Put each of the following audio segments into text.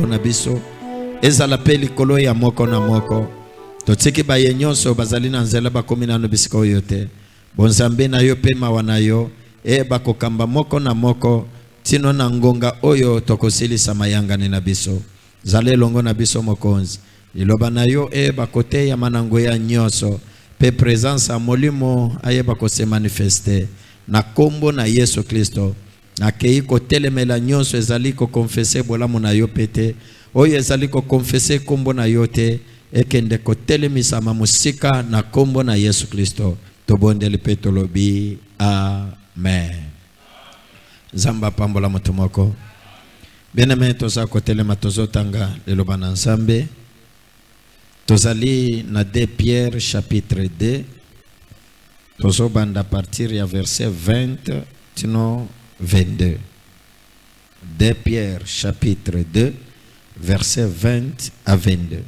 likolo na biso ezala pe likolo ya moko na moko totiki baye nyonso bazali na nzela bakomi nano bisika oyo te bonzambe na yo pe mawa na yo bakokamba moko na moko tino na ngonga oyo tokosilisa mayangani na biso zale longo na biso mokonzi liloba na yo bakote ya manango ya nyonso pe présence a molimo ayeba ko se manifester na kombo na Yesu Kristo na kei ko telemela nyonso ezali ko confesser bolamu na yo pete oyo ezali ko confesser kombo na yo te ekende ko telemisa mamusika na kombo na Yesu Kristo tobondeli pe tolobi amen. Zamba pambola motomoko bien-aimé toza ko telema tozotanga liloba na Nzambe. Tozali na 2 Pierre chapitre 2 tozobanda à partir du verset 20 tino 22. 2 Pierre chapitre 2 verset 20 à 22.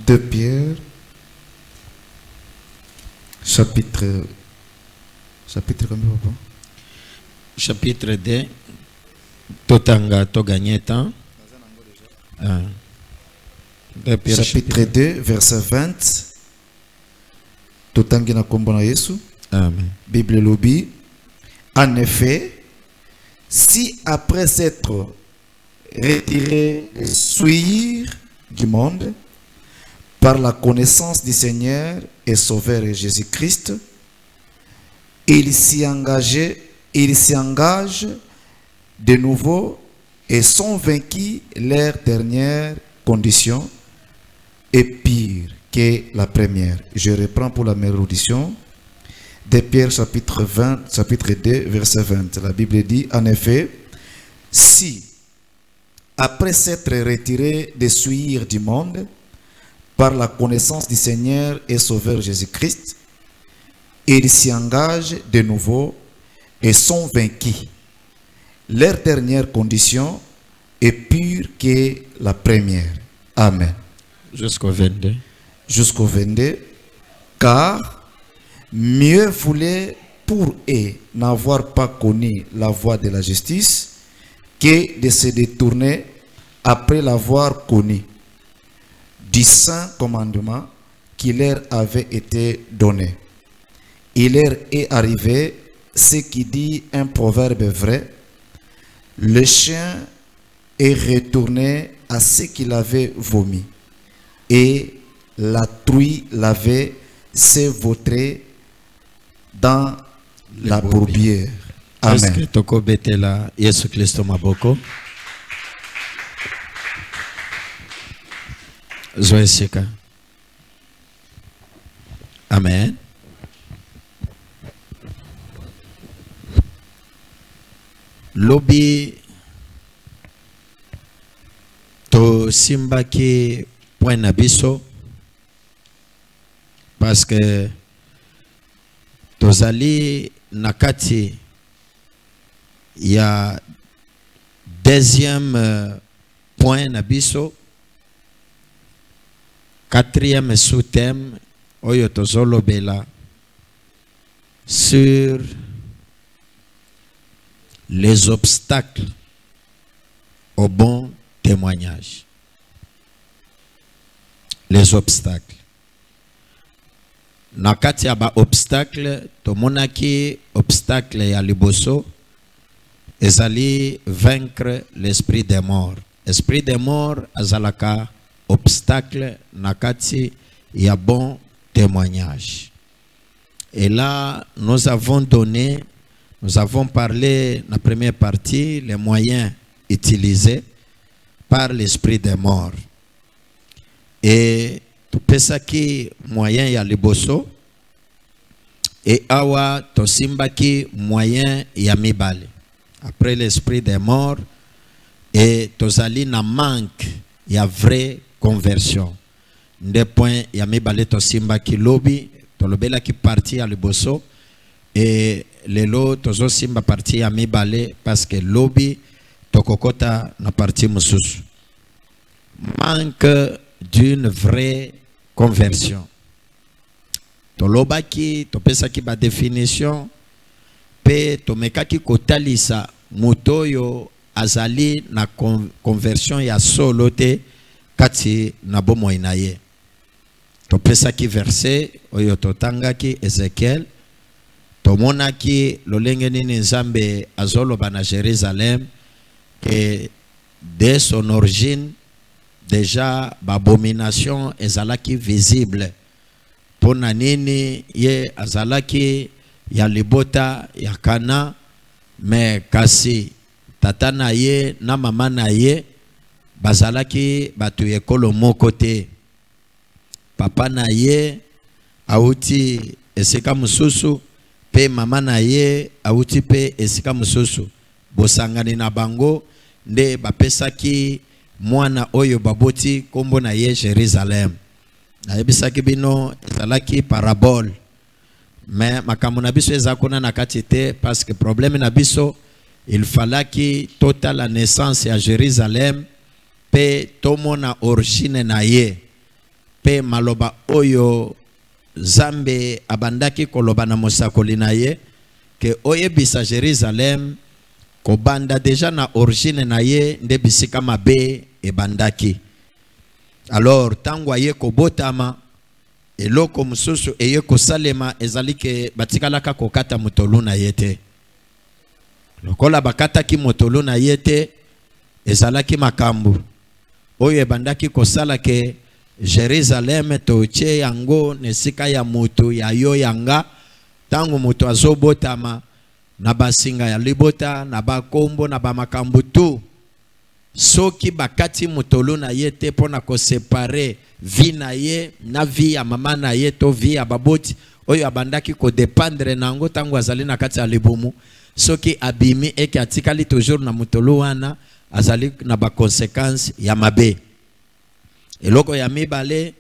De Pierre, chapitre combien, papa? Chapitre 2, Totanga Togagné temps. Chapitre 2, verset 20. Totangina Kombona Yesu. Amen. Bible Lobby. En effet, si après s'être retiré les souillures du monde, par la connaissance du Seigneur et Sauveur Jésus-Christ, ils s'y engagent de nouveau et sont vaincus. Leur dernière condition est pire que la première. Je reprends pour la meilleure audition. De Pierre chapitre 2 verset 20. La Bible dit en effet, si après s'être retiré des souillures du monde, par la connaissance du Seigneur et Sauveur Jésus-Christ, ils s'y engagent de nouveau et sont vaincus. Leur dernière condition est pire que la première. Amen. Jusqu'au 22. Jusqu'au 22. Car mieux voulait pour eux n'avoir pas connu la voie de la justice que de se détourner après l'avoir connu du saint commandement qui leur avait été donné. Il leur est arrivé ce qui dit un proverbe vrai: le chien est retourné à ce qu'il avait vomi, et la truie l'avait s'évautré dans la bourbière. Amen. Est-ce que toko betela Yesu Kristo maboko? Zoesika. Amen. Lobi to simbaki point na biso parce que tozali nakati ya deuxième point na biso. Quatrième sous-thème, oyo tozolo bela sur les obstacles au bon témoignage. Les obstacles. Nakati aba obstacle, tomonaki obstacle ya liboso, ezali vaincre l'esprit des morts. Esprit des morts azalaka obstacle nakati ya bon témoignage. Et là, nous avons parlé, la première partie, les moyens utilisés par l'esprit des morts. Et tout pesaki moyen ya liboso, et awa tosimbaki moyen ya mibale. Après l'esprit des morts, et tozali na manque ya vrai conversion. Des points ya mibale tosimba ki lobi tolobela ki parti ya liboso et lelo tozo simba parti ya mibale parce que lobby tokokota na parti mususu. Manque d'une vraie conversion. Tolobaki topesaki ba définition pe tomekaki kotalisa mutoyo azali na conversion ya solo te kati na bomoi na ye. Topesaki verset oyo totangaki Ezekiel, tomonaki lolenge nini Nzambe azoloba na Jérusalem que dès son origine déjà l'abomination ezalaki visible. Pona nini ye azalaki ya libota ya Kana, mais kasi tata na ye na mama na ye bazalaki batu ekolo moko te. Papa na ye auti esika mususu pe mama na ye auti pe esika mususu. Bosangani na bango nde bapesaki mwana oyo baboti kombo na ye Jérusalem. Na ebisaki bino ezalaki parabole. Mais makambo na biso ezakona na kati te parce que problème na biso il fallait que tota la naissance à Jérusalem pe tomona origine na ye pe maloba oyo Zambe abandaki koloba na mosakoli na ye ke oyebisa Jérusalem kobanda déjà na origine na ye nde bisika mabe ebandaki. Alors tango aye kobotama eloko mususu eye kosalema ezali ke batikalaka kokata motolu na ye te. Lokola bakataki motolu na ye te ezalaki makambu oyo ebandaki kosala ke Jérusalem toche yango nesika ya mutu ya yo yanga tango mutu azobotama na basinga ya libota na bakombo na bamakambu tu soki bakati motolu na ye te pona ko séparer vie na ye na vie ya mama na ye to vie ya baboti oyo abandaki ko dépendre nango tango azali na kati ya libumu soki abimi eki atikali toujours na motolu wana azali na ba conséquences ya mabe. Eloko ya mibale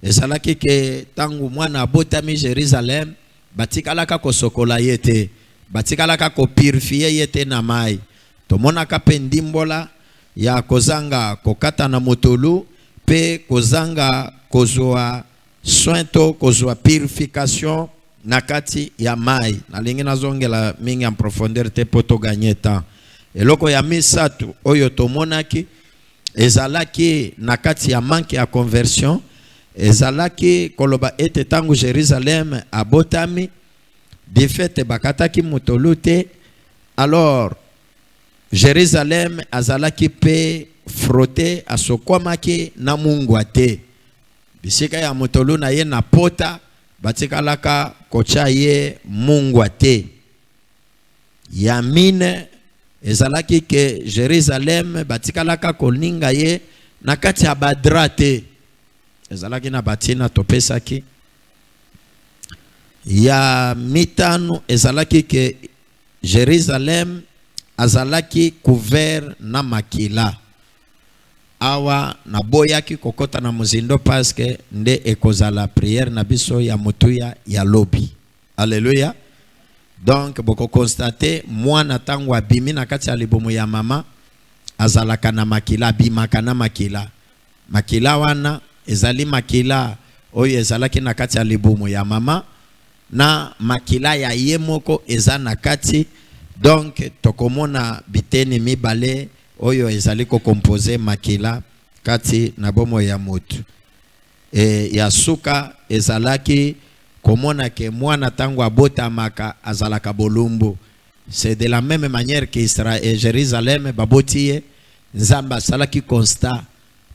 ezalaki ke tangu mwana abotami Jérusalem batikalaka ko sokola ye te, batikalaka ko purifier ye te na mai. Tomonaka pe ndimbola ya kozanga kokata na motolu pe kozanga kozwa soin to kozwa purification na kati ya mai. Nalingi nazongela mingi en profondeur te poto gagner temps. Eloko ya misatu oyo tomonaki ezalaki na kati ya manque ya conversion ezalaki koloba ete tangu Jérusalem abotami de fait bakataki motolu te. Alors Jérusalem azalaki pe frotté asokwamaki na mungwa te bisika ya motolu na ye na pota batikalaka kocha ye mungwa te. Ya mine ezalaki ke Jérusalem batikalaka koninga ye na kati ya badra te ezalaki na batina topesaki. Ya mitano ezalaki ke Jérusalem azalaki couvert na makila. Awa na boyaki kokota na muzindo parce que nde ekozala prière na biso ya mutuya ya lobi. Alléluia. Donc boko constater mwana tango abimi na kati ya libomo ya mama azalaka na makila bimaka na makila. Makila wana ezali makila oyo ezalaki na kati ya libomo ya mama na makila ya ye moko eza na kati. Donc tokomona biteni mibale oyo ezali ko composer makila kati na bomo ya mutu. Ya suka ezalaki komona ke mwana tango abotamaka azalaka bolumbu. C'est de la même manière que Israël et Jérusalem babotiye Nzamba salaki constat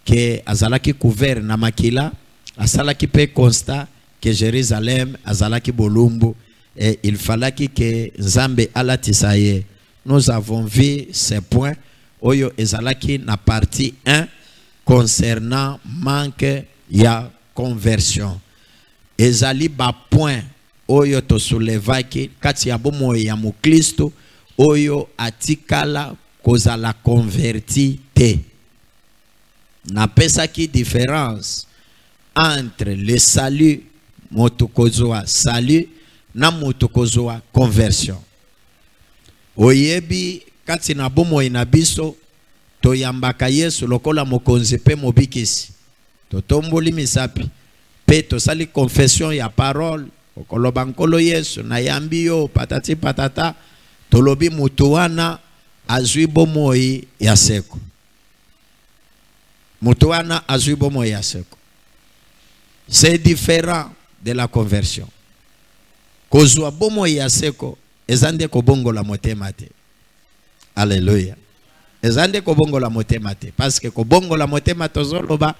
que azalaki couvert na makila, asalaki pe constat que Jérusalem azalaki bolumbu. Et il fallait que Nzambe alatisaye. Nous avons vu ces points oyo ezalaki na partie 1 concernant manque ya conversion. Ezali ba point oyo to soulevaki kati ya bomo ya mukristo oyo atikala kozala converti te. Na pesa ki différence entre le salut motokozwa salut na motokozwa conversion. Oyebi kati na bomo inabiso toyambaka Yesu lokola mokonzi pe mobikisi. Totomboli misapi pe tosali confession ya parole okoloba nkolo Yesu na yambi yo patati patata tolobi mutu wana azwi bomoi ya seko. Mutu wana azwi bomoi ya seko. C'est différent de la conversion. Kozwa bomoi ya seko ezande kobongo la motema te. Alléluia. Ezande kobongo la motema te parce que kobongo la motema tozoloba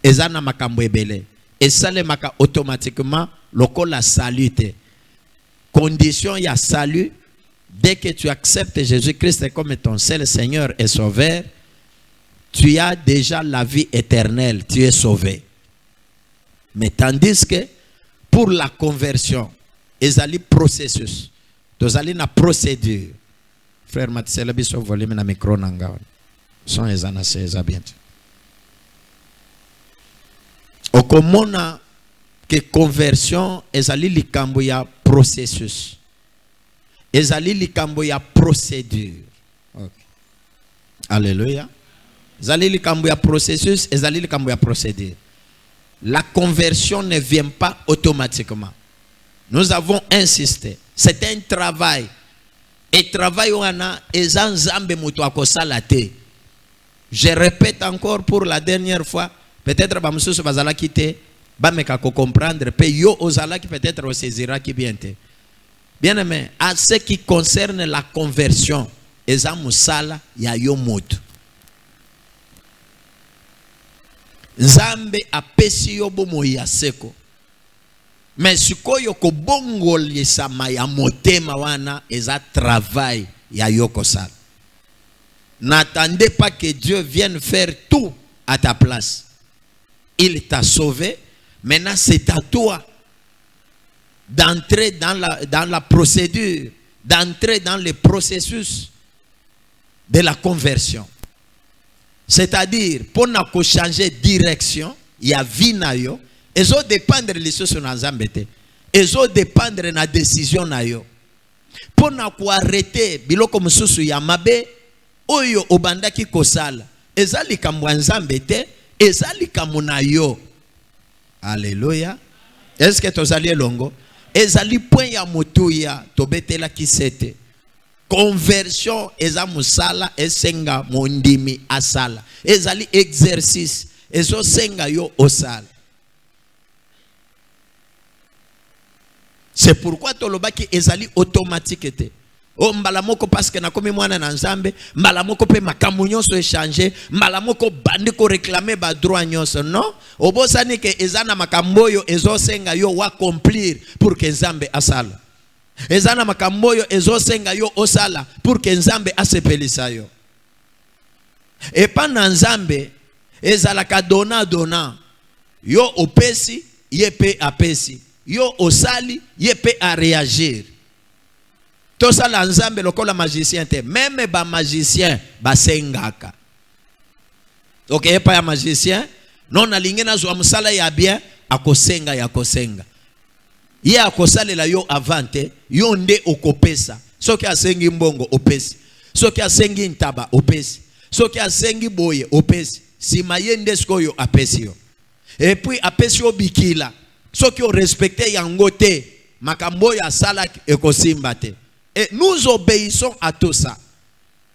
ezana makambo ebele. Esale maka automatiquement lokola salut. Condition ya salut, dès que tu acceptes Jésus-Christ comme ton seul Seigneur et Sauveur, tu as déjà la vie éternelle, tu es sauvé. Mais tandis que pour la conversion, ezali processus, tozali na procédure. Frère Matisela biso volume na micro nanga. Son ezana seza bien. Okomona que conversion ezali likambo ya processus. Ezali likambo ya procédure. Okay. Alléluia. Ezali likambo ya processus, ezali likambo ya procédure. La conversion ne vient pas automatiquement. Nous avons insisté. C'est un travail. Et travail wana ezan zambe mutu akosala te. Je répète encore pour la dernière fois. Peut-être ba mususu bazala kite ba meka ko comprendre pe yo ozala ki peut-être o saisira ki bien te. Bien aimé, à ce qui concerne la conversion, eza musala ya yo mutu. Nzambe apesi yo bomo ya seko. Mais sikoyo ko bongolisa ya motema wana eza travail ya yo kosala. N'attendez pas que Dieu vienne faire tout à ta place. Il t'a sauvé. Maintenant, c'est à toi d'entrer dans la procédure, d'entrer dans le processus de la conversion. C'est-à-dire, pour ne pas changer de direction, il y a vie na yo, et ça dépend de l'issue na Nzambe. Et ça dépend de la décision na yo. Pour ne pas arrêter, biloko mususu ya mabe, oyo obandaki kosala, ezali kamwa Nzambe te, ezali kamuna yo. Alléluia. Est-ce que tozali longo? Ezali point ya mutuya tobetela kisete. Conversion eza musala esenga mondimi asala. Ezali exercice ezo senga yo osala. C'est pourquoi tolobaki ezali automatique te. O mbalamoko parce que nakomi mwana na Nzambe, mbalamoko pe makambo nyonso échanger, mbalamoko bandi ko réclamer ba droit nyonso, non? Obosani ke ezana makambo yo ezo senga yo wa accomplir pour que Nzambe asala. Ezana makambo yo ezo senga yo osala pour que Nzambe asepelisa yo. Et pas na Nzambe ezala ka dona yo opesi yepe apesi, yo osali yepe a réagir. Tout ça la Nzambe lokola magicien te, même ba magicien ba sengaka. Ok, pas ya magicien, non alingi na zwa musala ya bien akosenga ya kosenga. Ye akosalela yo avante, yo nde okopesa. Soki asengi mbongo opesi, soki asengi ntaba opesi, soki asengi boye opesi. Si mayende skoyo apesi yo. Et puis apesi yo bikila. Soki o respecte yango te, makambo ya sala ekosimba te. Et nous obéissons à tout ça.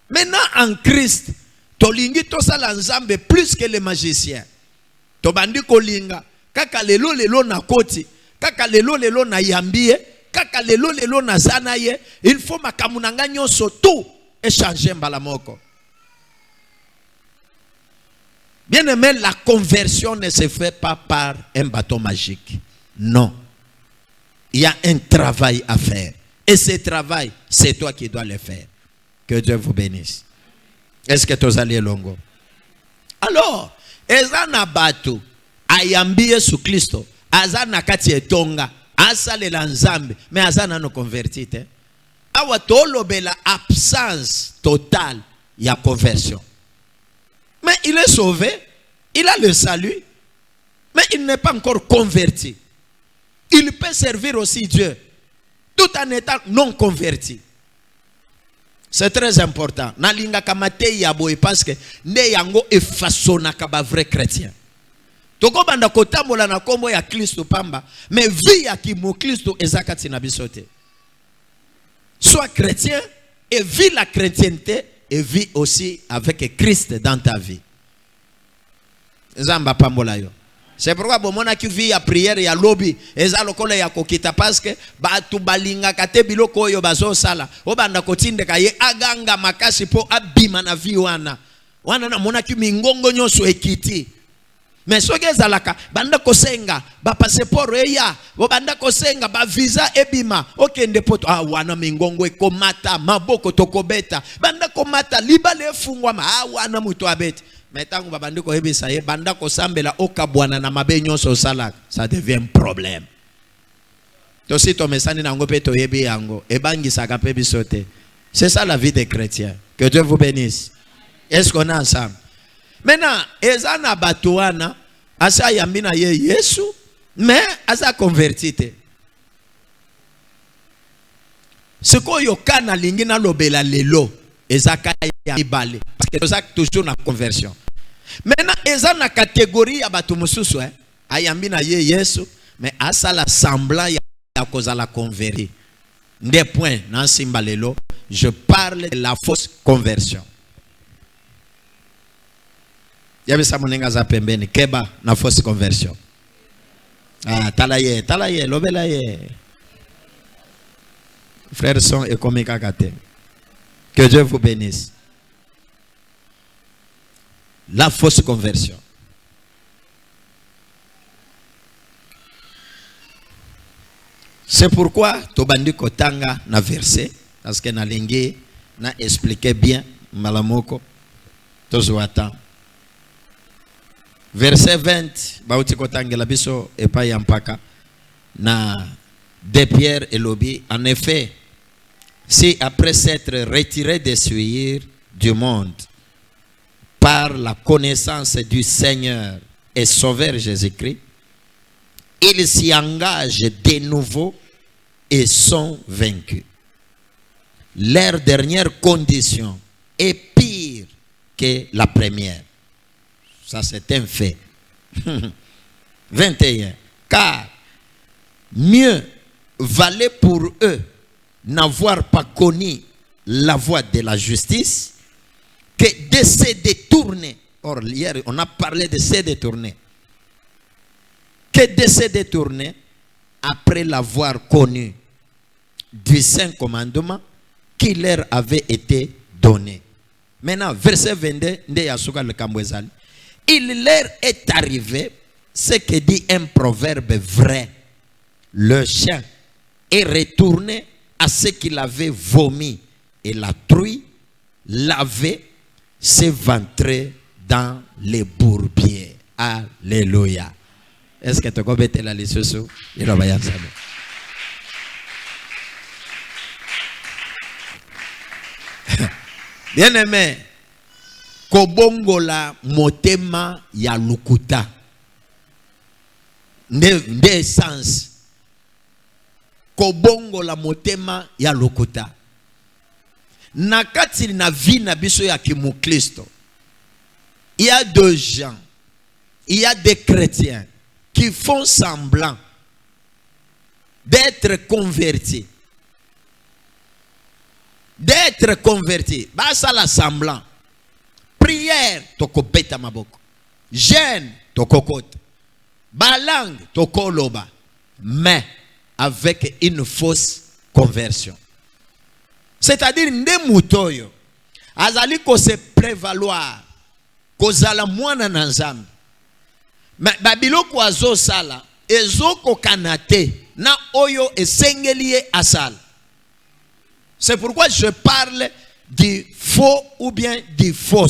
Maintenant en Christ, tolingi to sala Nzambe plus que les magiciens. Tobandi kolinga, kaka lelo na koti, kaka lelo na yambie, kaka lelo na zanaye, il faut makamunanga nyonso tout échanger mbalamoko. Bien aimé, la conversion ne se fait pas par un bâton magique. Non. Il y a un travail à faire. Et ce travail, c'est toi qui dois le faire. Que Dieu vous bénisse. Est-ce que tu as longo? Alors, ezana batu ayambie su Kristo, azana kati etonga, asale la Nzambe, mais azana no convertite. Awa tolobe la absence totale ya conversion. Mais il est sauvé, il a le salut, mais il n'est pas encore converti. Il peut servir aussi Dieu tout en étant non converti. C'est très important. Nalinga kamate yaboy parce que ne yango e façonna kaba vrai chrétien. Toko banda kotambola na kombo ya Kristo pamba, mais vie ya kimo Kristo ezakati na bisote. Sois chrétien et vis la chrétienté et vis aussi avec Christ dans ta vie. Zamba pambola yo. C'est pourquoi bomona ki vi ya prière ya lobby eza lokola ya kokita parce que batu balinga kate biloko oyo bazo sala obanda kotindeka ye aganga makasi po abima na vi wana na mona ki mingongo nyoso ekiti mais soki ezalaka banda kosenga ba passeport eya banda kosenga ba visa ebima okende poto wana mingongo ekomata maboko tokobeta banda komata libale efungwa wana muto abeti. Metangu babandiko hebisa ye banda ko sambela okabwana na mabe nyonso salaka, ça devient un problème. To si to mesani na ngo peto yebi yango ebangisa ka pe bisote. C'est ça la vie des chrétiens. Que Dieu vous bénisse. Est-ce qu'on est ensemble? Maintenant, ezana batuana asa yambina ye Yesu mais asa convertite. Ce ko yokana lingina lobela lelo ezaka ya ibale parce que ça toujours na conversion. Maintenant, eza na catégorie ya batu mususu ayambi na ye Yesu mais asala semblant ya kozala converti. Des points nan simbalelo, je parle de la fausse conversion. Yabe sa monenga za pembeni keba na fausse conversion. Talaye, lobela ye. Frères sont et comme kakate. Que Dieu vous bénisse. La fausse conversion. C'est pourquoi Tobandi Kotanga na verset, parce que na lingi na expliqué bien malamoko tozuata. Verset 20, bauti Kotanga la biso et pas yampaka na de Pierre et Lobi. En effet, si après s'être retiré des souillures du monde par la connaissance du Seigneur et Sauveur Jésus-Christ, ils s'y engagent de nouveau et sont vaincus. Leur dernière condition est pire que la première. Ça, c'est un fait. 21. Car mieux valait pour eux n'avoir pas connu la voie de la justice que de se détourner. Or, hier, on a parlé de se détourner. Que de se détourner après l'avoir connu du Saint Commandement qui leur avait été donné. Maintenant, verset 22, il leur est arrivé ce que dit un proverbe vrai. Le chien est retourné à ce qu'il avait vomi et la truie l'avait s'éventrer dans les bourbiers. Alléluia. Est-ce que tu as compris la leçon? Bien aimé, kobongola motema ya lukuta. Nde sens. Kobongola motema ya lukuta. Nakati na vie na biso ya kimukristo. Il y a deux gens. Il y a des chrétiens qui font semblant d'être convertis. D'être convertis. Basa la semblant. Prière, toko beta maboko. Jeûne, toko kote. Balang, toko loba. Mais avec une fausse conversion. C'est-à-dire, nde mutoyo. Azali ko se prévaloir. Kozala mwana na nzambe. Mais babiloko azo sala. Ezoko kanate. Na oyo esengelie asala. C'est pourquoi je parle du faux ou bien du faux.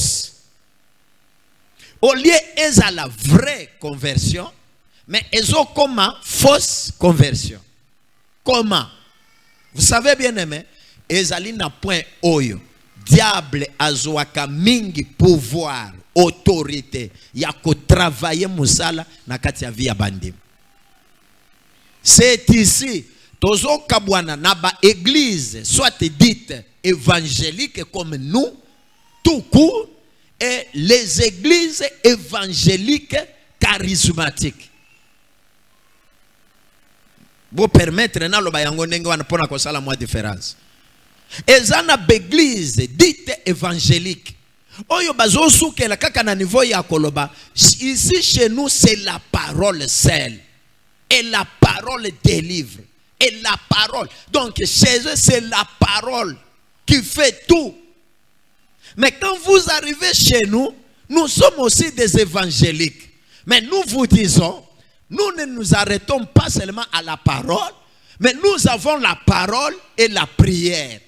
Au lieu de la vraie conversion, mais ils ont comment fausse conversion. Comment? Vous savez bien aimé, ezali na point oyo. Diable azoaka mingi pouvoir, autorité, ya ko travailler musala na kati ya vie ya bandim. C'est ici tozo kabwana na ba église soit dite évangélique comme nous tout court et les églises évangéliques charismatiques. Vous permettre na loba yango ndenge wana pona ko sala moi différence. Ezana l'église dite évangélique. Oyo bazo soukela kaka na niveau ya koloba. Ici chez nous c'est la parole seule. Et la parole délivre. Et la parole. Donc chez eux c'est la parole qui fait tout. Mais quand vous arrivez chez nous, nous sommes aussi des évangéliques. Mais nous vous disons, nous ne nous arrêtons pas seulement à la parole, mais nous avons la parole et la prière.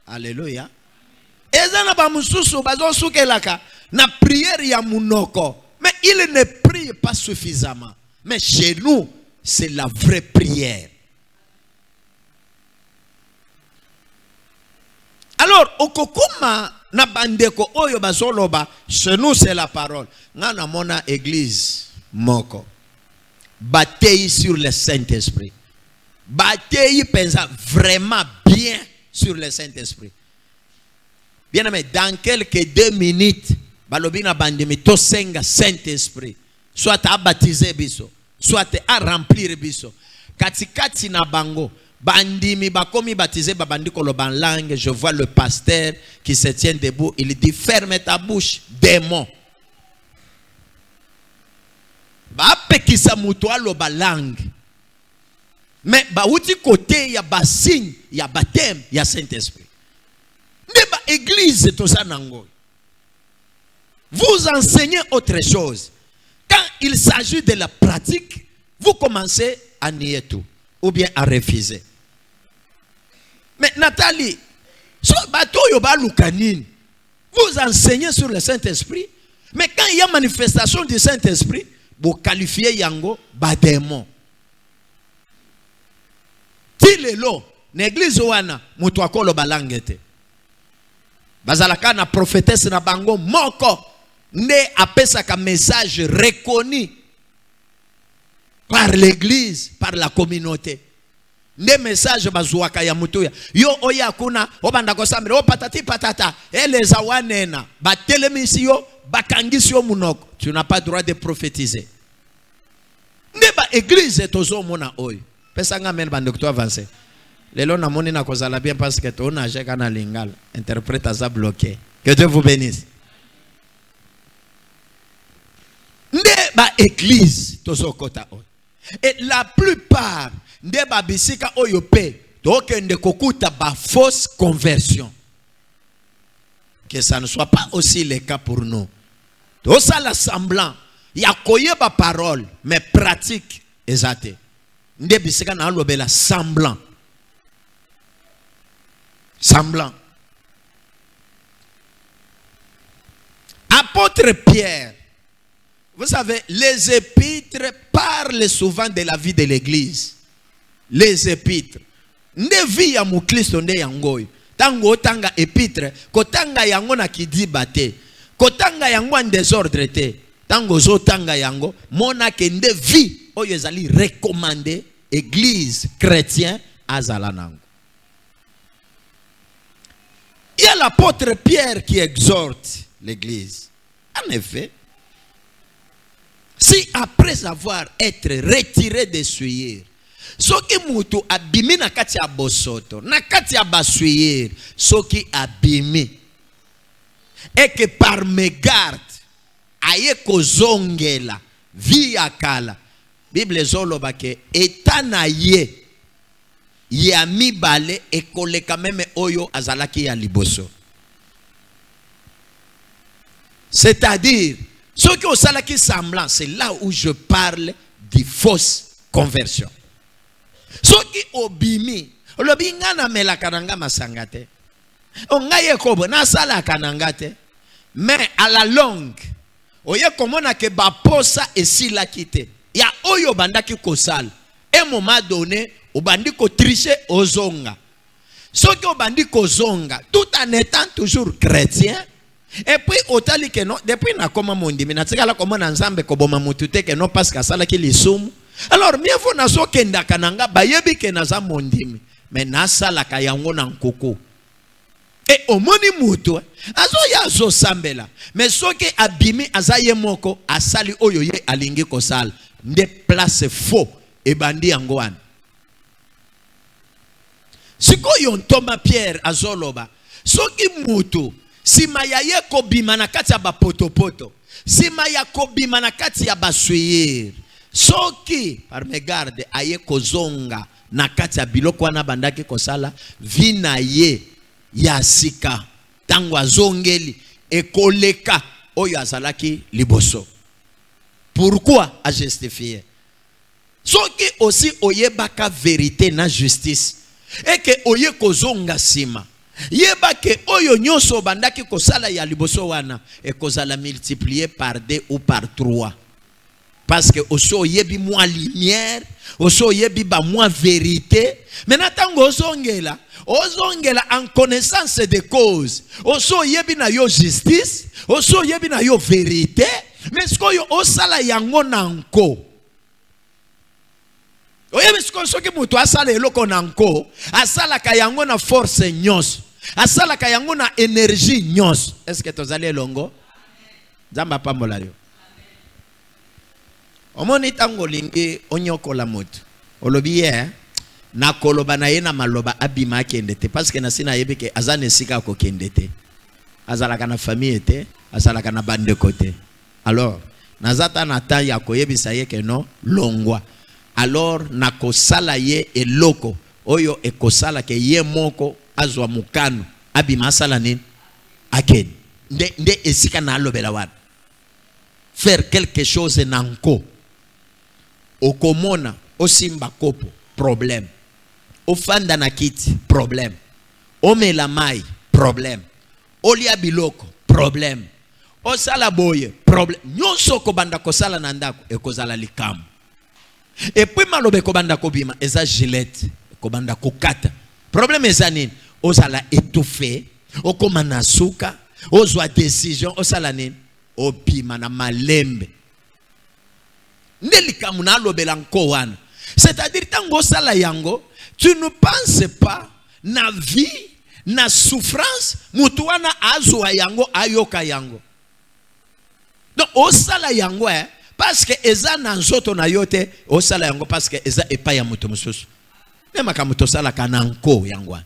Alléluia. Et ça n'a pas na prière ya munoko. Mais il ne prie pas suffisamment. Mais chez nous, c'est la vraie prière. Alors, okokuma na bandeko oyo bazoloba, chez nous c'est la parole. Ngana mona église moko. Bataille sur le Saint-Esprit. Bataille pensa vraiment bien sur le Saint-Esprit. Bien aimé, dans quelques 2 minutes, balobina bandimi to senga Saint-Esprit. Soit à baptiser biso, soit à remplir biso. Katikati na bango, bandimi bakomi baptisé babandi koloban langue. Je vois le pasteur qui se tient debout, il dit ferme ta bouche, démon. Ba pekisa muto aloba langue. Mais ba uti côté ya ba signe, ya baptême, ya Saint-Esprit. Ne ba église to sanango. Vous enseignez autre chose. Quand il s'agit de la pratique, vous commencez à nier tout ou bien à refuser. Mais Nathalie, so bato yo ba lukanine. Vous enseignez sur le Saint-Esprit, mais quand il y a manifestation du Saint-Esprit, vous qualifiez yango ba démon. Tilelo, l'église wana mutu akolo balangete. Bazalaka na prophétesse na bango moko ne apesa ka message reconnu par l'église, par la communauté. Ne message bazuaka ya mutu ya. Yo oya kuna obanda ko sambre o patati patata eleza wanena batelemisi yo bakangisi yo munoko. Tu n'as pas droit de prophétiser. Neba église tozo mona oyo. Pesa nga men bande ko avancer. Lelo na moni na kozala bien parce que to na jeka na lingala. Interprète za bloqué. Que Dieu vous bénisse. Neba église tozo kota oyo. Et la plupart neba bisika oyo pe tokende kokuta ba fausse conversion. Que ça ne soit pas aussi le cas pour nous. Tout ça l'assemblant, il y a koyeba parole mais pratique exacte. Nde bisika na lobela semblant. Semblant. Apôtre Pierre, vous savez, les épîtres parlent souvent de la vie de l'église. Les épîtres. Nde vi ya mukristo nde yangoy. Tango tanga épître, kotanga yango na kidiba te. Kotanga yango en désordre te. Tango zo tanga yango, mona ke nde vi oyo ezali recommandé église chrétien azala nango. Il y a l'apôtre Pierre qui exhorte l'église. En effet, si après avoir été retiré des souillures, soki mutu abimi na kati ya bosoto, na kati ya basouillure, soki abimi, et que par mégarde, aye kozongela, via kala, Bible zoloba ke etana ye, ya mibale ekoleka meme oyo azalaki ya liboso. C'est-à-dire, ceux qui ont salaki semblant, c'est là où je parle de fausse conversion. Ceux qui obimi, lobi ngana mela kananga masangate. Ongaye kobo na sala kanangate. Mais à la longue, oye komona ke baposa esila kite. Ya oyo bandaki kosal. Et moment donné, obandi ko tricher ozonga. Ceux qui obandi kozonga, tout en étant toujours chrétien. Et puis otali que non, depuis na koma mondimi na tikala koma na nzambe ko boma mutute que non parce que sala ki lisumu, Alors mieux vaut nazo kenda kananga bayebi ke naza mondimi mais nasala ka yango na nkoko. Et omoni mutu azo ya zo sambela mais soki abimi azaye moko asali oyo ye alingi kosala nde place faux e bandi yango wana. Sikoyo ntoma Pierre azoloba soki mutu sima ya ye kobima na kati ya bapotopoto sima ya kobima na kati ya basweyere soki par megarde aye kozonga na kati ya biloko wana bandaki kosala vina ye ya sika tango azongeli ekoleka oyo azalaki liboso. Pourquoi a justifier? Soki aussi oyebaka vérité na justice et que oye kozonga sima yeba ke oyo nyonso bandaki kosala ya liboso wana e kozala multiplier par 2 ou par 3 parce que oso yebi moi lumière oso yebi ba moi vérité. Maintenant tango ozongela en connaissance de cause oso yebi na yo justice oso yebi na yo vérité mais ce que yo osala yango nanko oyebi ce que soki mutu asala eloko nanko asala ka yango na force nyonso asala ka yango na énergie nyonso. Est-ce que tozali elongo? Zamba pambola yo. Omoni tango lingi onyokola mutu olobi ye na koloba na ye na maloba abima kendete parce que nasina yebeke azane sika ko kendete azalaka na famille te azalaka na bande côté. Alors nazata na ta ya koyebisa ye ke no longwa alors na kosala ye eloko oyo ekosala ke ye moko azwa mukano abima sala nini aken nde esika na alobela wana faire quelque chose nanko okomona osimba kopo problème ofanda na kiti problème omela mai problème olia biloko problème osala boye problème nyonso ko banda kosala na ndako ekozala likamu et puis malobe ko banda kobima eza gilette ko banda kokata problème eza nini osala étouffé okoma na suka ozwa décision osala nini opima na malembe ndeli na lobela nko wana. C'est-à-dire tango sala yango tu ne penses pas na vie na souffrance mutu wana azwa yango ayoka yango. Donc osala yango parce que eza na nzoto na yote osala yango parce que eza epa ya mutu mususu nema ka mutu sala kana nko yango.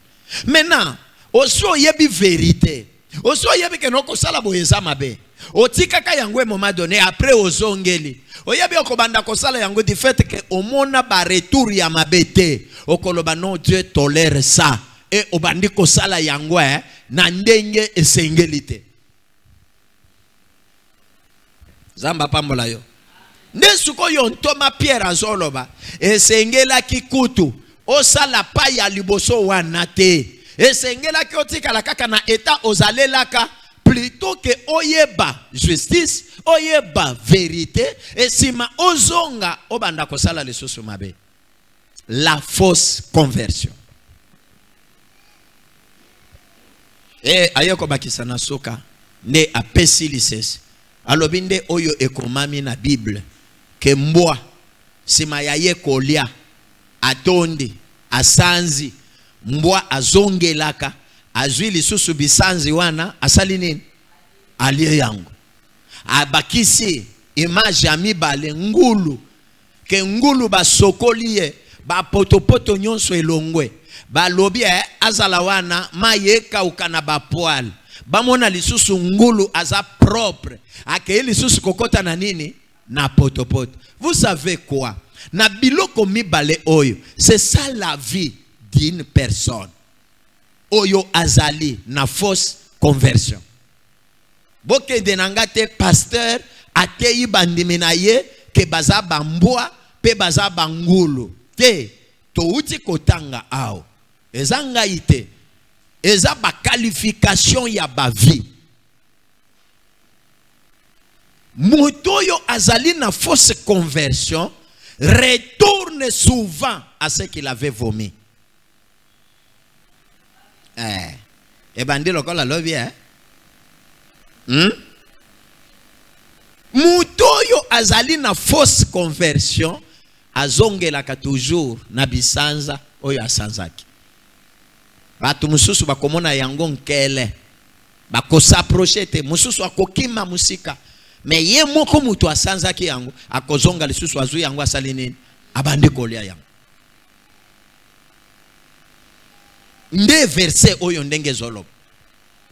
Maintenant oso yebi vérité oso yebi ke noko sala boyeza mabe otika ka yango moment donné après ozongeli oyebi okobanda kosala yango du fait que omona ba retour ya mabete okoloba non Dieu tolère ça et obandi kosala yango na ndenge esengelite zamba pambola yo ndesuko yo ntoma Pierre azoloba esengela kikutu osala pa ya liboso wana te esengela ki otikala kaka na eta ozalelaka plutôt que oyeba justice oyeba vérité et sima ozonga obanda kosala lisusu mabe la fausse conversion. Et ayoko bakisa na soka ne apesi lisese alobinde oyo ekomami na Bible ke mbwa sima ya ye kolia atondi asanzi mbwa azongelaka azwi lisusu bisanzi wana asali nini alie yango abakisi image ya mibale ngulu ke ngulu basokoliye ba potopoto nyonso elongwe balobi azala wana mayeka ukana ba poil bamona lisusu ngulu aza propre ake lisusu kokota na nini na potopoto. Vous savez quoi? Na biloko mibale oyo c'est ça la vie d'une personne. Oyo azali na fausse conversion. Boke denangate pasteur ateyi bandimi na ye ke baza bambwa pe baza bangulu. Te to uti kotanga ao. Ezanga ite. Eza ba qualification ya ba vie. Mutoyo azali na fausse conversion retourne souvent à ce qu'il avait vomi. Et bandi lokola lobi Mutoyo azali na fausse conversion azongelaka toujours na bisanza oyo asanzaki. Batu mususu bakomona yango nkele, bakosaproche te, mususu akokima musika, me ye moko mutu asanzaki yango akozonga lisusu azu yango asali nini, abandi kolia yango. Nde verset oyo ndenge zolo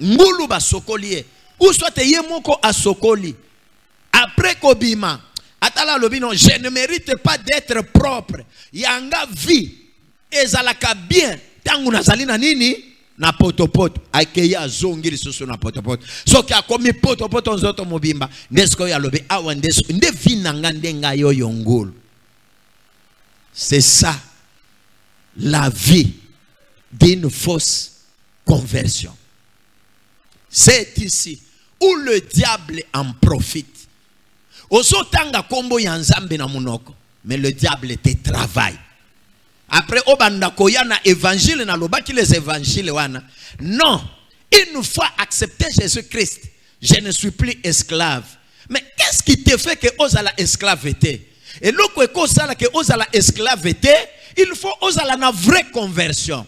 ngulu basokoli ou soit ye moko asokoli après kobima atala lobino, je ne mérite pas d'être propre, yanga vie ezalaka bien tangu nazali na nini na potopoto akeya zongi lisusu na potopoto soki akomi potopoto nzoto mobimba ndesko ya lobi awa ndesko nde vinanga ndenga yo ngulu. C'est ça la vie d'une fausse conversion. C'est ici où le diable en profite. Osotanga kombo ya nzambe na munoko, mais le diable te travaille. Après obanda koya na évangile na lobaki les évangiles wana. Non, une fois accepté Jésus-Christ, je ne suis plus esclave. Mais qu'est-ce qui te fait que osala esclaveté? Et loko eko sala que osala esclaveté, il faut osala na vraie conversion.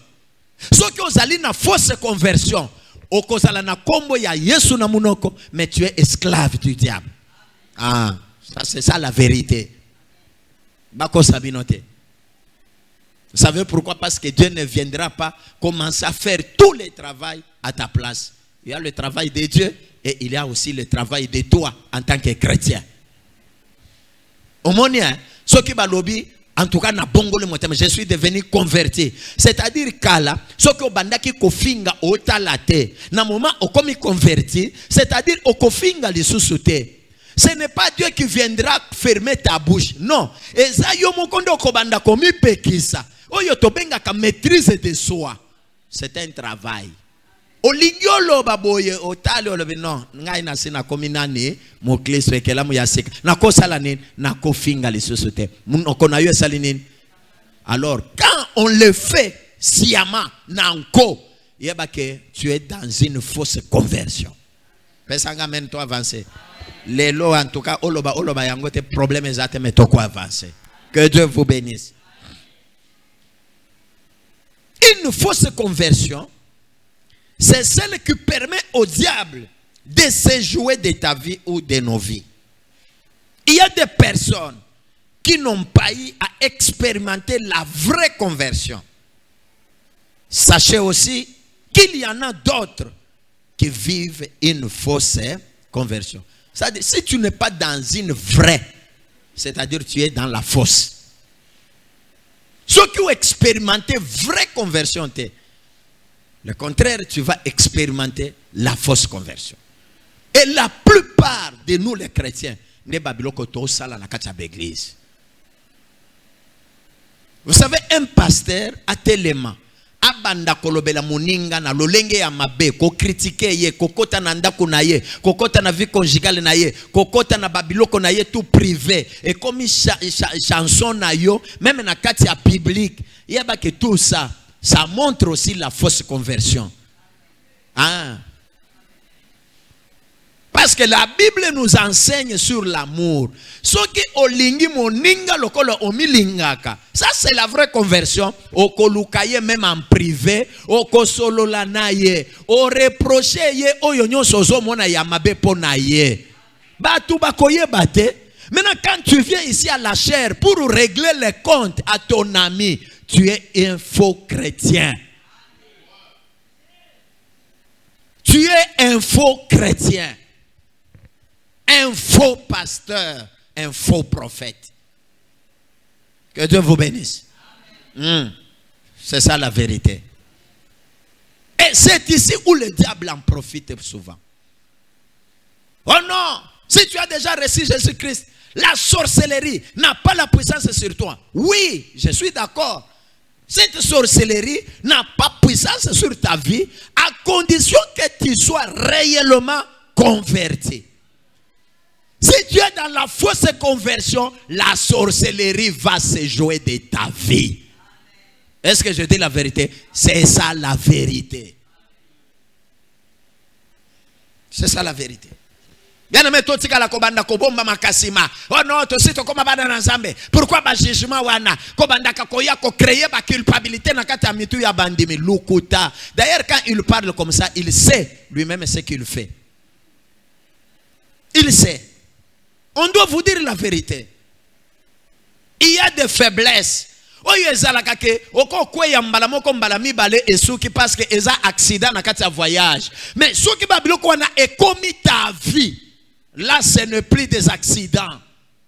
Ce qui osali na fausse conversion, okozala na kombo ya Yesu na munoko, mais tu es esclave du diable. Ah, ça c'est ça la vérité. Bako sabinote. Vous savez pourquoi? Parce que Dieu ne viendra pas commencer à faire tout le travail à ta place. Il y a le travail de Dieu et il y a aussi le travail de toi en tant que chrétien. Au monde, ce qui va lobby, en tout cas, na bongo le motem, je suis devenu converti. C'est-à-dire qu'ala, ce qui bandaki kofinga otalate, na moment o komi converti, c'est-à-dire o kofinga li susute. Ce n'est pas Dieu qui viendra fermer ta bouche. Non. Eza yo mokondo kobanda komi pekisa. Oyo tobenga ka maîtrise de soi. C'est un travail. Olingolo baboye otale olobi non ngai na sina kominani mo Kristo ekela mu yasika na kosala nini na kofinga les sociétés munoko na yo sali nini. Alors quand on le fait sciemment nanko yeba que tu es dans une fausse conversion. Pesanga men to avancer. Lelo en tout cas oloba yango te problème ezate mais to ko avancer. Que Dieu vous bénisse. Une fausse conversion, c'est celle qui permet au diable de se jouer de ta vie ou de nos vies. Il y a des personnes qui n'ont pas eu à expérimenter la vraie conversion. Sachez aussi qu'il y en a d'autres qui vivent une fausse conversion. C'est-à-dire, si tu n'es pas dans une vraie, c'est-à-dire tu es dans la fausse. Ceux qui ont expérimenté vraie conversion, le contraire, tu vas expérimenter la fausse conversion. Et la plupart de nous les chrétiens, vous savez, un pasteur a tellement abanda kolobela moninga na lolenge ya mabe ko critiquer ye kokota na ndako na ye kokota na vie conjugale na ye kokota na babiloko na ye tout privé et comme chanson na yo même na kati ya public yeba que tout ça montre aussi la fausse conversion. Ah. Parce que la Bible nous enseigne sur l'amour. Ce qui olingi moninga lokolo omilingaka. Ça c'est la vraie conversion. Okolukaye même en privé, okosolola naye, o reprocher ye oyonyo sozo mona yamabe pona ye. Batu bakoye bate. Maintenant quand tu viens ici à la chair pour régler les comptes à ton ami, tu es un faux chrétien. Tu es un faux chrétien. Un faux pasteur, un faux prophète. Que Dieu vous bénisse. C'est ça la vérité. Et c'est ici où le diable en profite souvent. Oh non, si tu as déjà reçu Jésus-Christ, la sorcellerie n'a pas la puissance sur toi. Oui, je suis d'accord. Cette sorcellerie n'a pas puissance sur ta vie à condition que tu sois réellement converti. Si tu es dans la fausse conversion, la sorcellerie va se jouer de ta vie. Est-ce que je dis la vérité? C'est ça la vérité. C'est ça la vérité. Bien aimé, toi, tu as la kobanda kobomba makasima. Oh non, toi aussi, tu comme bana na Nzambe. Pourquoi ba jugement wana? Kobanda kakoya ko créer ba culpabilité na kata mitu ya bandimi lukuta. D'ailleurs, quand il parle comme ça, il sait lui-même ce qu'il fait. Il sait. On doit vous dire la vérité. Il y a des faiblesses. Oyo ezalaka ke oko kweya mbala moko mbala mibale esuki parce que eza accident na kati ya voyage. Mais soki ba biloko wana ekomi ta vie. Là, ce n'est plus des accidents.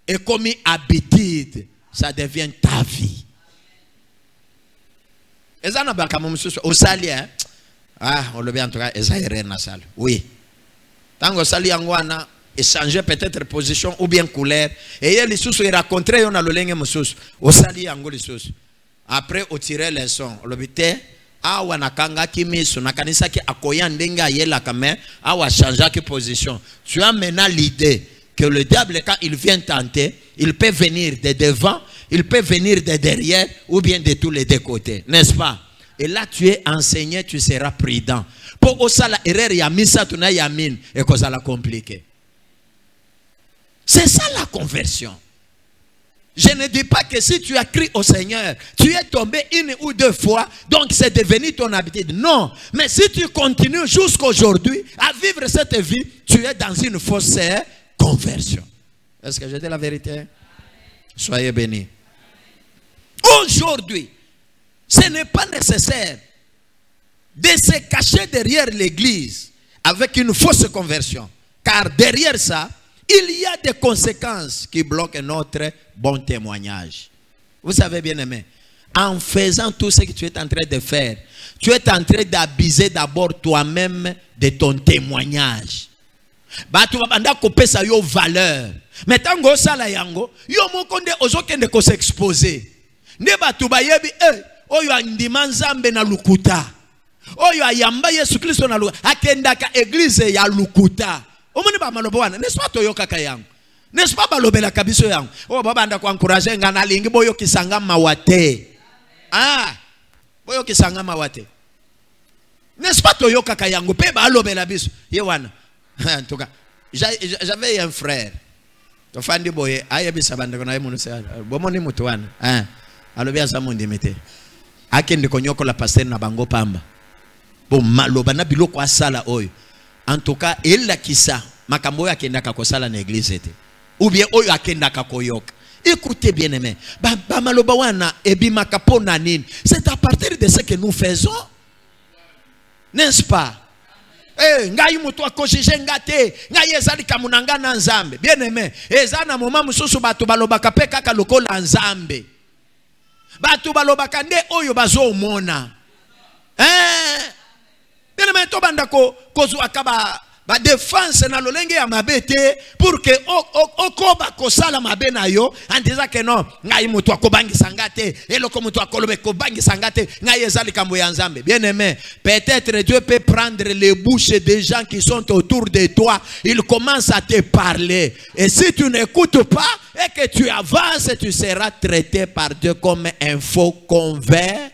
Et comme habitude, ça devient ta vie. Et ça n'a pas comme au sali, hein? Ah, on le bien en tout cas, ça est rien dans la salle. Oui. Tant que sali angwana échanger peut-être position ou bien couleur. Et il les sous il rencontré on a le lingue musus. Au sali ango les sous. Après au tirer les sons, le bité. Awa nakanga kimiso nakanisa ki akoya ndenga yela kame awa changer ki position. Tu as maintenant l'idée que le diable quand il vient tenter, il peut venir de devant, il peut venir de derrière ou bien de tous les deux côtés, n'est-ce pas? Et là tu es enseigné, tu seras prudent. Pour osala erreur ya misa tuna yamin et cause la compliqué. C'est ça la conversion. Je ne dis pas que si tu as crié au Seigneur, tu es tombé une ou deux fois, donc c'est devenu ton habitude. Non, mais si tu continues jusqu'aujourd'hui à vivre cette vie, tu es dans une fausse conversion. Est-ce que j'ai dit la vérité? Soyez bénis. Aujourd'hui, ce n'est pas nécessaire de se cacher derrière l'église avec une fausse conversion. Car derrière ça, il y a des conséquences qui bloquent notre bon témoignage. Vous savez bien aimé, en faisant tout ce que tu es en train de faire, tu es en train d'abuser d'abord toi-même de ton témoignage. Batu babanda kopesa yo valeur. Mais tango sala yango, yo mokonde ozokende ko s'exposer. Ne batu bayebi oyo andima Nzambe na lukuta. Oyo ayamba Yesu Kristo na lukuta. Akendaka église ya lukuta. N'est-ce pas toyoka kayangu? N'est-ce pas balobela kabiso yangu? Oh baba nda ko encourager ngana lingi boyo kisanga mawate. Ah, boyo kisanga mawate. N'est-ce pas toyoka kayangu pe balobela biso? Yewana. En tout cas, j'avais un frère. Tofandi boye ayebisa banda ko na yemuno se bomoni mutu wana. Ah, alobia za mundi mete. Akende konyoko la pasteur na bango pamba. Bo maloba na biloko asala oyo. En tout cas, il a qui ça, makambo ya kenda kakosala na église ete. Ou bien oyo akenda kakoyoka. Écoutez bien aimé, ba maloba wana ebi makapo na nini. C'est à partir de ce que nous faisons. N'est-ce pas? Eh, ngai mutu akojije ngate, ngai ezali kamunanga na Nzambe. Bien aimé, ezana moma mususu batu baloba kape kaka lokola Nzambe. Batu baloba kande oyo bazo mona. Bien aimé, to banda ko akaba ba défense na lolenge ya mabete pour que okoba kosala mabe na yo en disant que non ngai mutu akobangi sangate eloko mutu akolobe kobangi sangate ngai ezali kambo ya Nzambe. Bien aimé, peut-être Dieu peut prendre les bouches des gens qui sont autour de toi, il commence à te parler et si tu n'écoutes pas et que tu avances, tu seras traité par Dieu comme un faux convert.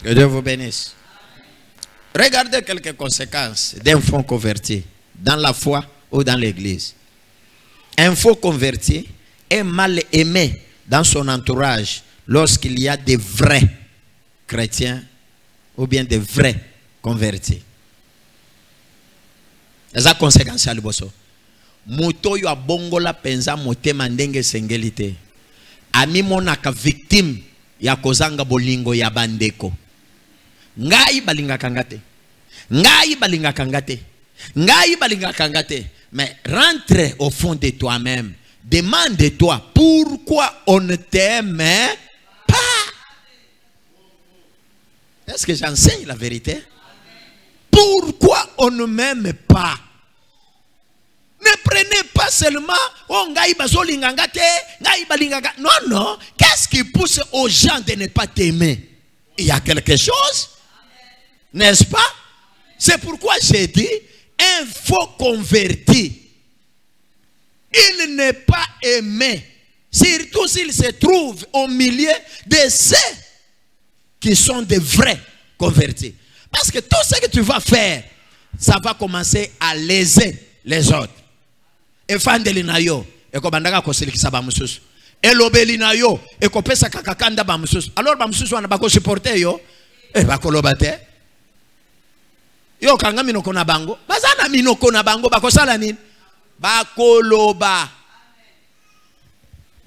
Que Dieu vous bénisse. Regardez quelques conséquences d'un faux converti dans la foi ou dans l'église. Un faux converti est mal aimé dans son entourage lorsqu'il y a des vrais chrétiens ou bien des vrais convertis. Les conséquences à l'bosso. Moto yo abongola penza motema ndenge sengelite. Ami monaka victime ya kozanga bolingo ya bandeko. Ngai balinga kangate. Ngai balinga kangate. Ngai balinga kangate. Mais rentre au fond de toi-même. Demande-toi pourquoi on ne t'aime pas. Est-ce que j'enseigne la vérité? Pourquoi on ne m'aime pas? Ne prenez pas seulement oh ngai bazolinga ngate, ngai balinga. Non, non. Qu'est-ce qui pousse aux gens de ne pas t'aimer? Il y a quelque chose. N'est-ce pas? C'est pourquoi j'ai dit, un faux converti, il n'est pas aimé, surtout s'il se trouve au milieu de ceux qui sont des vrais converti. Parce que tout ce que tu vas faire, ça va commencer à léser les autres. Et fandeli na yo, et ko bandaka ko selikisa ba mususu. Et lobeli na yo, et ko pesa kakakanda ba mususu. Alors ba mususu wana ba ko supporter yo, e ba ko lobate. Yo kanga minoko na bango, bazana minoko na bango ba ko sala nini? Ba ko loba.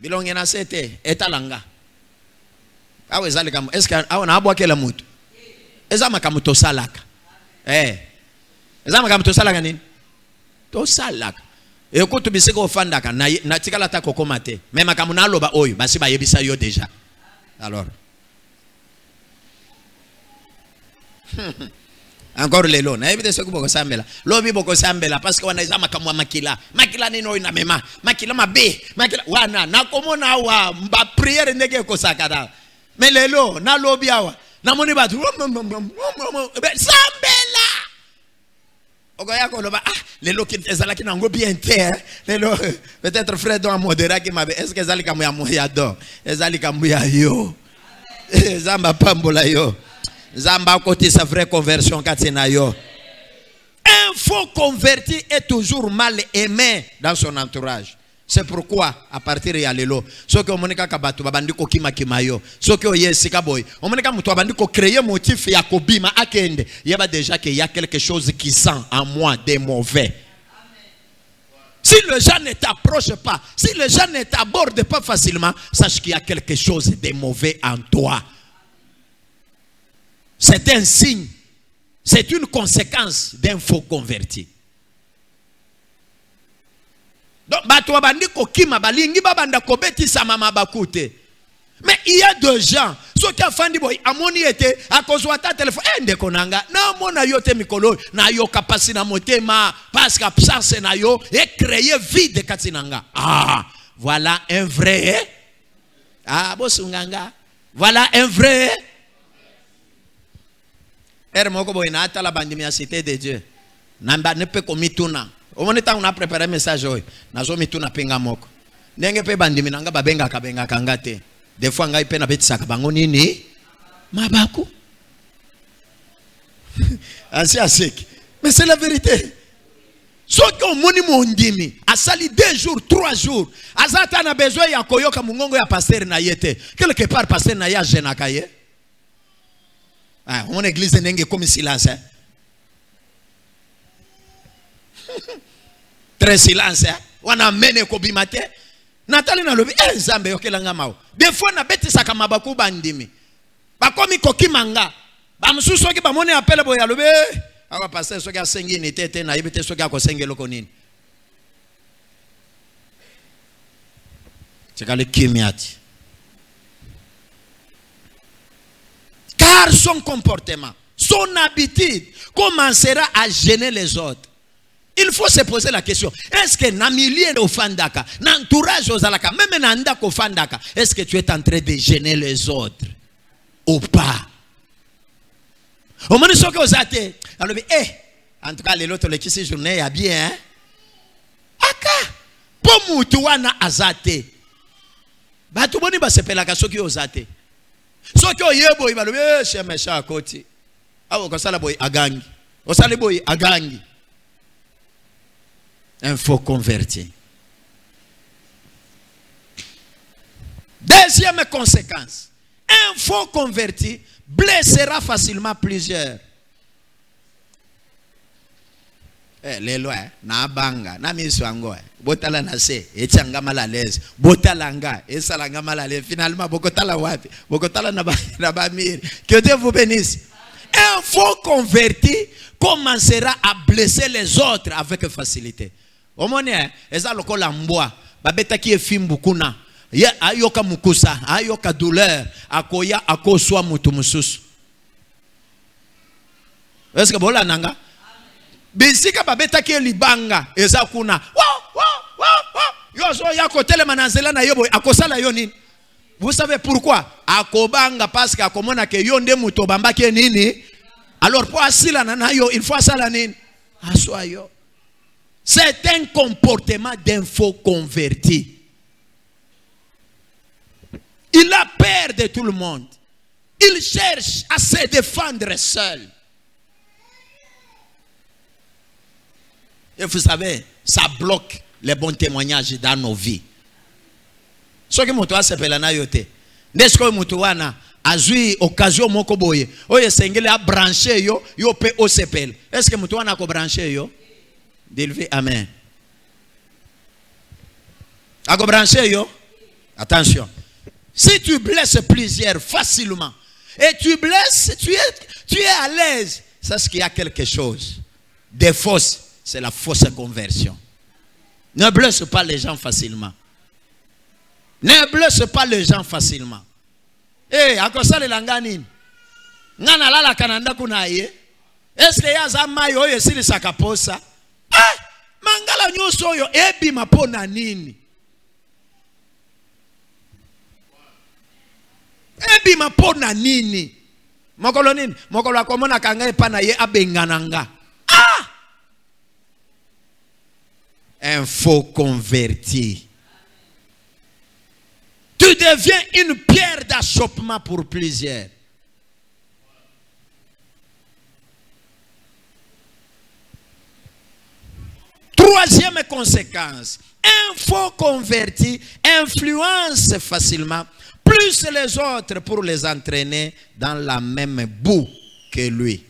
Bilonge na sete etalanga. Awe zali kam eska awana abwa kela mutu. Ezama kamuto salaka. Ezama kamuto salaka nini? To salaka. Ekutu bisiko ofandaka na tikala ta kokomate. Mema kamuna loba oyo basi ba yebisa yo déjà. Alors. Encore lelo na ebite soko boko sambela. Lobi boko sambela parce que wana ezama kamwa makila. Makila nino ina mema. Makila mabe. Makila wana na komona wa mba prière ndenge ko sakada. Mais lelo na lobi awa. Na moni batu sambela. Ogoya ko loba lelo ki ezalaki na ngo bien terre. Lelo peut-être frère don modéra ki mabe. Est-ce que ezalika mu ya moya do? Ezalika mu ya yo. Zamba pambola yo. Zamba côté sa vraie conversion katina yo. Un faux converti est toujours mal aimé dans son entourage. C'est pourquoi à partir de lelo, ce que omonika kabatu babandiko kima kimayo, ce que oyesika boy, omonika muto babandiko créer motif ya kobima akende, yeba déjà qu'il y a quelque chose qui sent en moi des mauvais. Si le gens ne t'approche pas, si le gens ne t'aborde pas facilement, sache qu'il y a quelque chose de mauvais en toi. C'est un signe, c'est une conséquence d'un faux converti. Donc, bato bandiko kima balingi babanda kobeti sama mabakute. Mais il y a des gens, ceux qui afandi boy, amoni ete, akozwa ta téléphone, ndeko nanga, na mona yote mikolo, na yo kapasi na motema, parce qu'absence na yo, et créer vide katinanga. Ah, voilà un vrai. Ah, bosunganga. Voilà un vrai. Moko boy na ata la bandimi ya cité de Dieu. Namba ne peut komituna. Au moment où on a préparé un message, nazo mituna penga moko. Nenge pe bandimi nanga babenga kabenga kangate. Des fois ngai pe na beti saka bango nini? Mabaku. Ainsi asek. Mais c'est la vérité. Ceux qui ont moni mondimi, a sali 2 jours, 3 jours. Azata na besoin ya koyoka mungongo ya pasteur na yete. Quelque part pasteur na ya jenaka ye. Ah, mon église n'est comme silence. Hein? Très silence. Hein? On a mené kobimate. Nathalie na lobi nzambe yokelanga mao. Des fois na beti saka mabaku bandimi. Ba komi kokimanga. Ba msusu ki ba mone appel boya lobi. Awa pasteur soki asengi ni tete na yebite soki akosengelo konini. Tikale kimiati. Car son comportement, son habitude commencera à gêner les autres. Il faut se poser la question, est-ce que na milieu de fandaka, na entourage ozalaka, même na ndako fandaka, est-ce que tu es en train de gêner les autres ou pas? Au moment où vous êtes, alors en tout cas les autres les qui ces journées y a bien, hein? Aka, pour mutuana azate, ba tout boni ba sepelaka soki ozate. Soki oyebo ibalo chez méchant koti. Awo kosala boy agangi. Osale boy agangi. Un faux converti. Deuxième conséquence. Un faux converti blessera facilement plusieurs. Les lois, na banga, na miswango, botala na se, etchanga malalaise, botalanga, et salanga malalaise, finalement, bokotala wapi, bokotala na ba mir. Que Dieu vous bénisse. Un faux converti commencera à blesser les autres avec facilité. Au moins, eza lokola mboa, babeta ki efimbu kuna, ya ayoka mukusa, ayoka douleur, akoya akoswa mutu mususu. Est-ce que bola nanga? Bisika babeta ki libanga, eza kuna, yozo yako telema na nzela na yobo, akosala yo nini? Vous savez pourquoi? Akobanga parce que akomona ke yo nde muto bamba ke nini? Alors pour asila na yo, il faut asala nini? Aswa yo. C'est un comportement d'un faux converti. Il a peur de tout le monde. il cherche à se défendre seul. Et vous savez, ça bloque les bons témoignages dans nos vies. Ce que mutu asepela na yote. N'est-ce que mutu wana azui occasion moko boye. Oye sengele a branché yo pe osepel. Est-ce que mutu wana ko branché yo? D'élever amen. A ko branché yo? Attention. Si tu blesses plusieurs facilement et tu blesses, tu es à l'aise, c'est ce qu'il y a quelque chose. Des fausses, c'est la fausse conversion. Ne blesse pas les gens facilement. Ne blesse pas les gens facilement. Eh, akosa le langani. Ngana lala kananda kunaye. Est-ce que yaza mayo yesili sakaposa? Ah, mangala nyuso yo ebi mapona nini? Ebi mapona nini? Mokolo nini? Mokolo akomona kanga epana ye abengananga. Ah! Un faux converti. Tu deviens une pierre d'achoppement pour plusieurs. Troisième conséquence, un faux converti influence facilement plus les autres pour les entraîner dans la même boue que lui.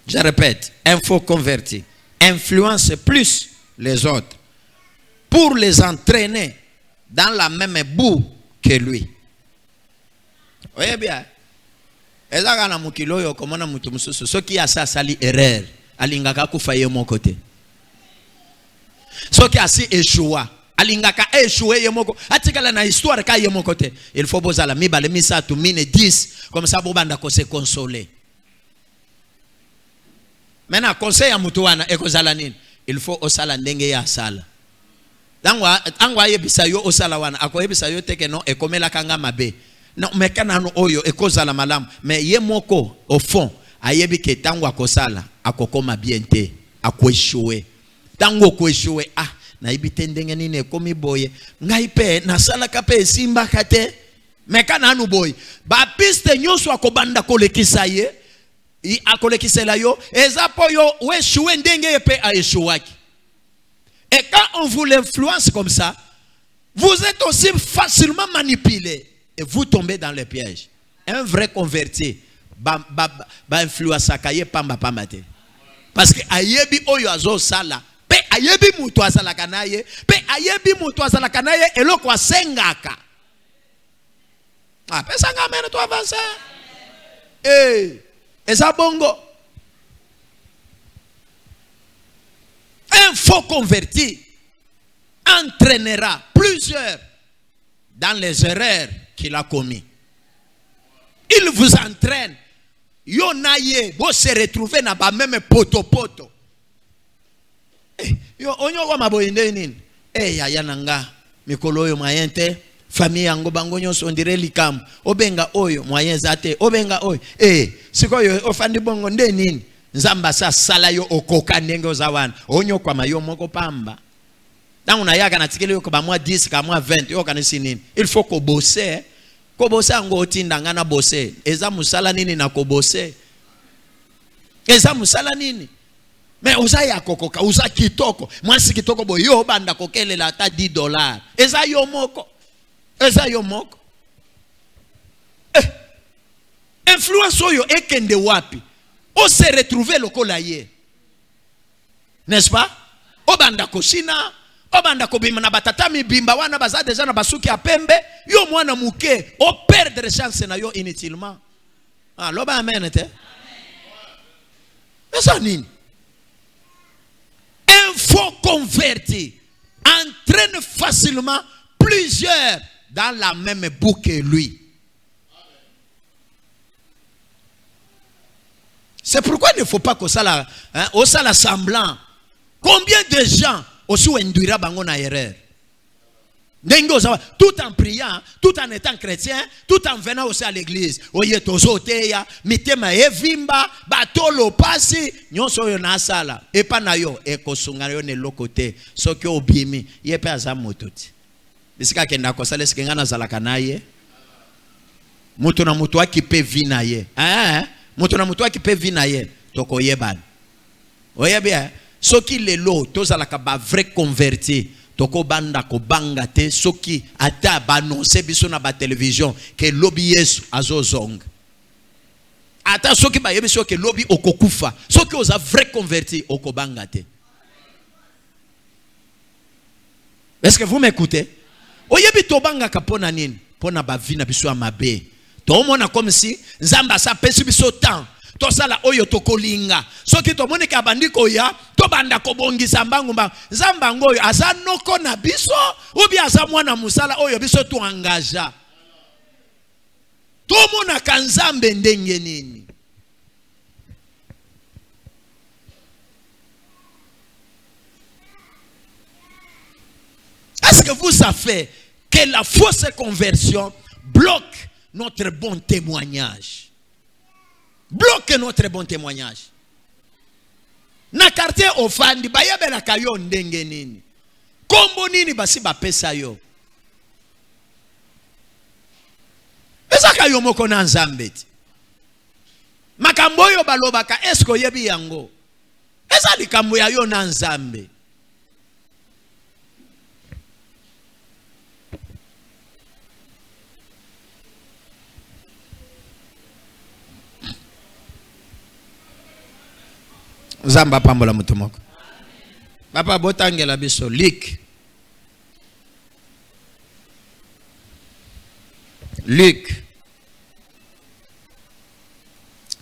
Je répète, un faux converti influence plus les autres pour les entraîner dans la même boue que lui. Voyez bien. Ezaka na mukilo yo komona mutu mususu soki asa sali erreur alingaka kufa ye mon côté. Soki asi échoua alingaka échouer ye moko atikala na histoire ka ye mon côté. Il faut bozala mibale misatu mine 10 comme ça bobanda ko se consoler. Maintenant conseil ya mutu wana ekozala nini? Il faut osala ndenge ya sala. Angwa yebisa yo osala wana ako yebisa yo teke no ekomela kanga mabe. Non mekana no oyo ekozala malamu mais ye moko au fond ayebi ke tango akosala akokoma bien te akoéchouer. Tango koéchouer ah na ibite ndenge nini ekomi boye ngai pe nasala ka pe simba kate mekana no boy ba piste nyoso akobanda kolekisa ye akolekisela yo ezapo yo wéchouer ndenge pe a échouaki. Et quand on vous l'influence comme ça, vous êtes aussi facilement manipulé et vous tombez dans les pièges. Un vrai converti ba influence akaye pamba te. Parce que ayebi oyo azo sala pe ayebi mutu asala kanaye pe ayebi mutu asala kanaye eloko asengaka. Ah pesa ngamene to avancer. Eh, eza bongo. Un faux converti entraînera plusieurs dans les erreurs qu'il a commis. Il vous entraîne. Yo naye, vous se retrouvez dans le même poto. Yo onyo wa maboyinde nini? Ya nanga mikolo yo mayente famille yango bango nyonso ondire likam. Obenga oyo moyen zate, obenga oyo. Sikoyo ofandi bongo nde nini? Nzamba sa sala yo okoka ndenge ozawana onyo kwa mayo moko pamba tangu na yaka na tikele yo ko ba mwa 10 ka mwa 20 yo kanisi nini il faut ko bosser ngo otinda ngana bosser eza musala nini na ko bosser eza musala nini mais oza ya kokoka oza kitoko mwasi kitoko bo yo banda kokelela ata $10 eza yo moko influence oyo ekende wapi. On se retrouve lokola ye. N'est-ce pas? Obanda koshina, obanda kobima na batatami bimba wana baza deja na basuki ya pembe, yo mwana muke, o perdre chance na yo inutilement. Ah, loba amen te. Mais ça nini? Un faux converti entraîne facilement plusieurs dans la même boue que lui. C'est pourquoi il ne faut pas que ça la semblant. Combien de gens aussi induira bango na erreur? Tout en priant, tout en étant chrétien, tout en venant aussi à l'église. Oye tozoteya, mitema evimba, batolo pasi, nyonso yo na sala. Et pas na yo ekosunga yo ne lokote. Soki obimi, ye pe aza mototi. Bisika kenda ko sala skenga na zalaka naye. Mutu na mutu qui peut vinaye. Mutu na mutu qui peut vinaye. Toko yeban. Oye bien. Soki lelo tozalaka ba vrai converti. Toko banda ko banga te soki ata ba annoncer biso na ba télévision que lobby Yesu azozong. Ata soki ba yebiso que lobby okokufa. Soki oza vrai converti okobanga te. Est-ce que vous m'écoutez? Oyebi tobanga kapona nini? Pona ba vina biso amabe. To mona comme si nzamba sa pesi biso temps. To sala oyo tokolinga. Soki to moni ka bandiko ya to banda ko bongisa mbangu mbangu. Nzamba ngoyo asa noko na biso ubi asa mwana musala oyo biso tu engaja. To mona kanzambe ndenge nini? Est-ce que vous savez que la fausse conversion bloque notre bon témoignage? Bloque notre bon témoignage. Na quartier ofandi bayebela kayo ndenge nini? Kombo nini basi bapesa yo? Eza kayo moko na nzambe ti. Makambo yo balobaka esko yebi yango? Eza likambo ya yo na nzambe. Zamba pambola mutumoko. Papa botangela biso Luc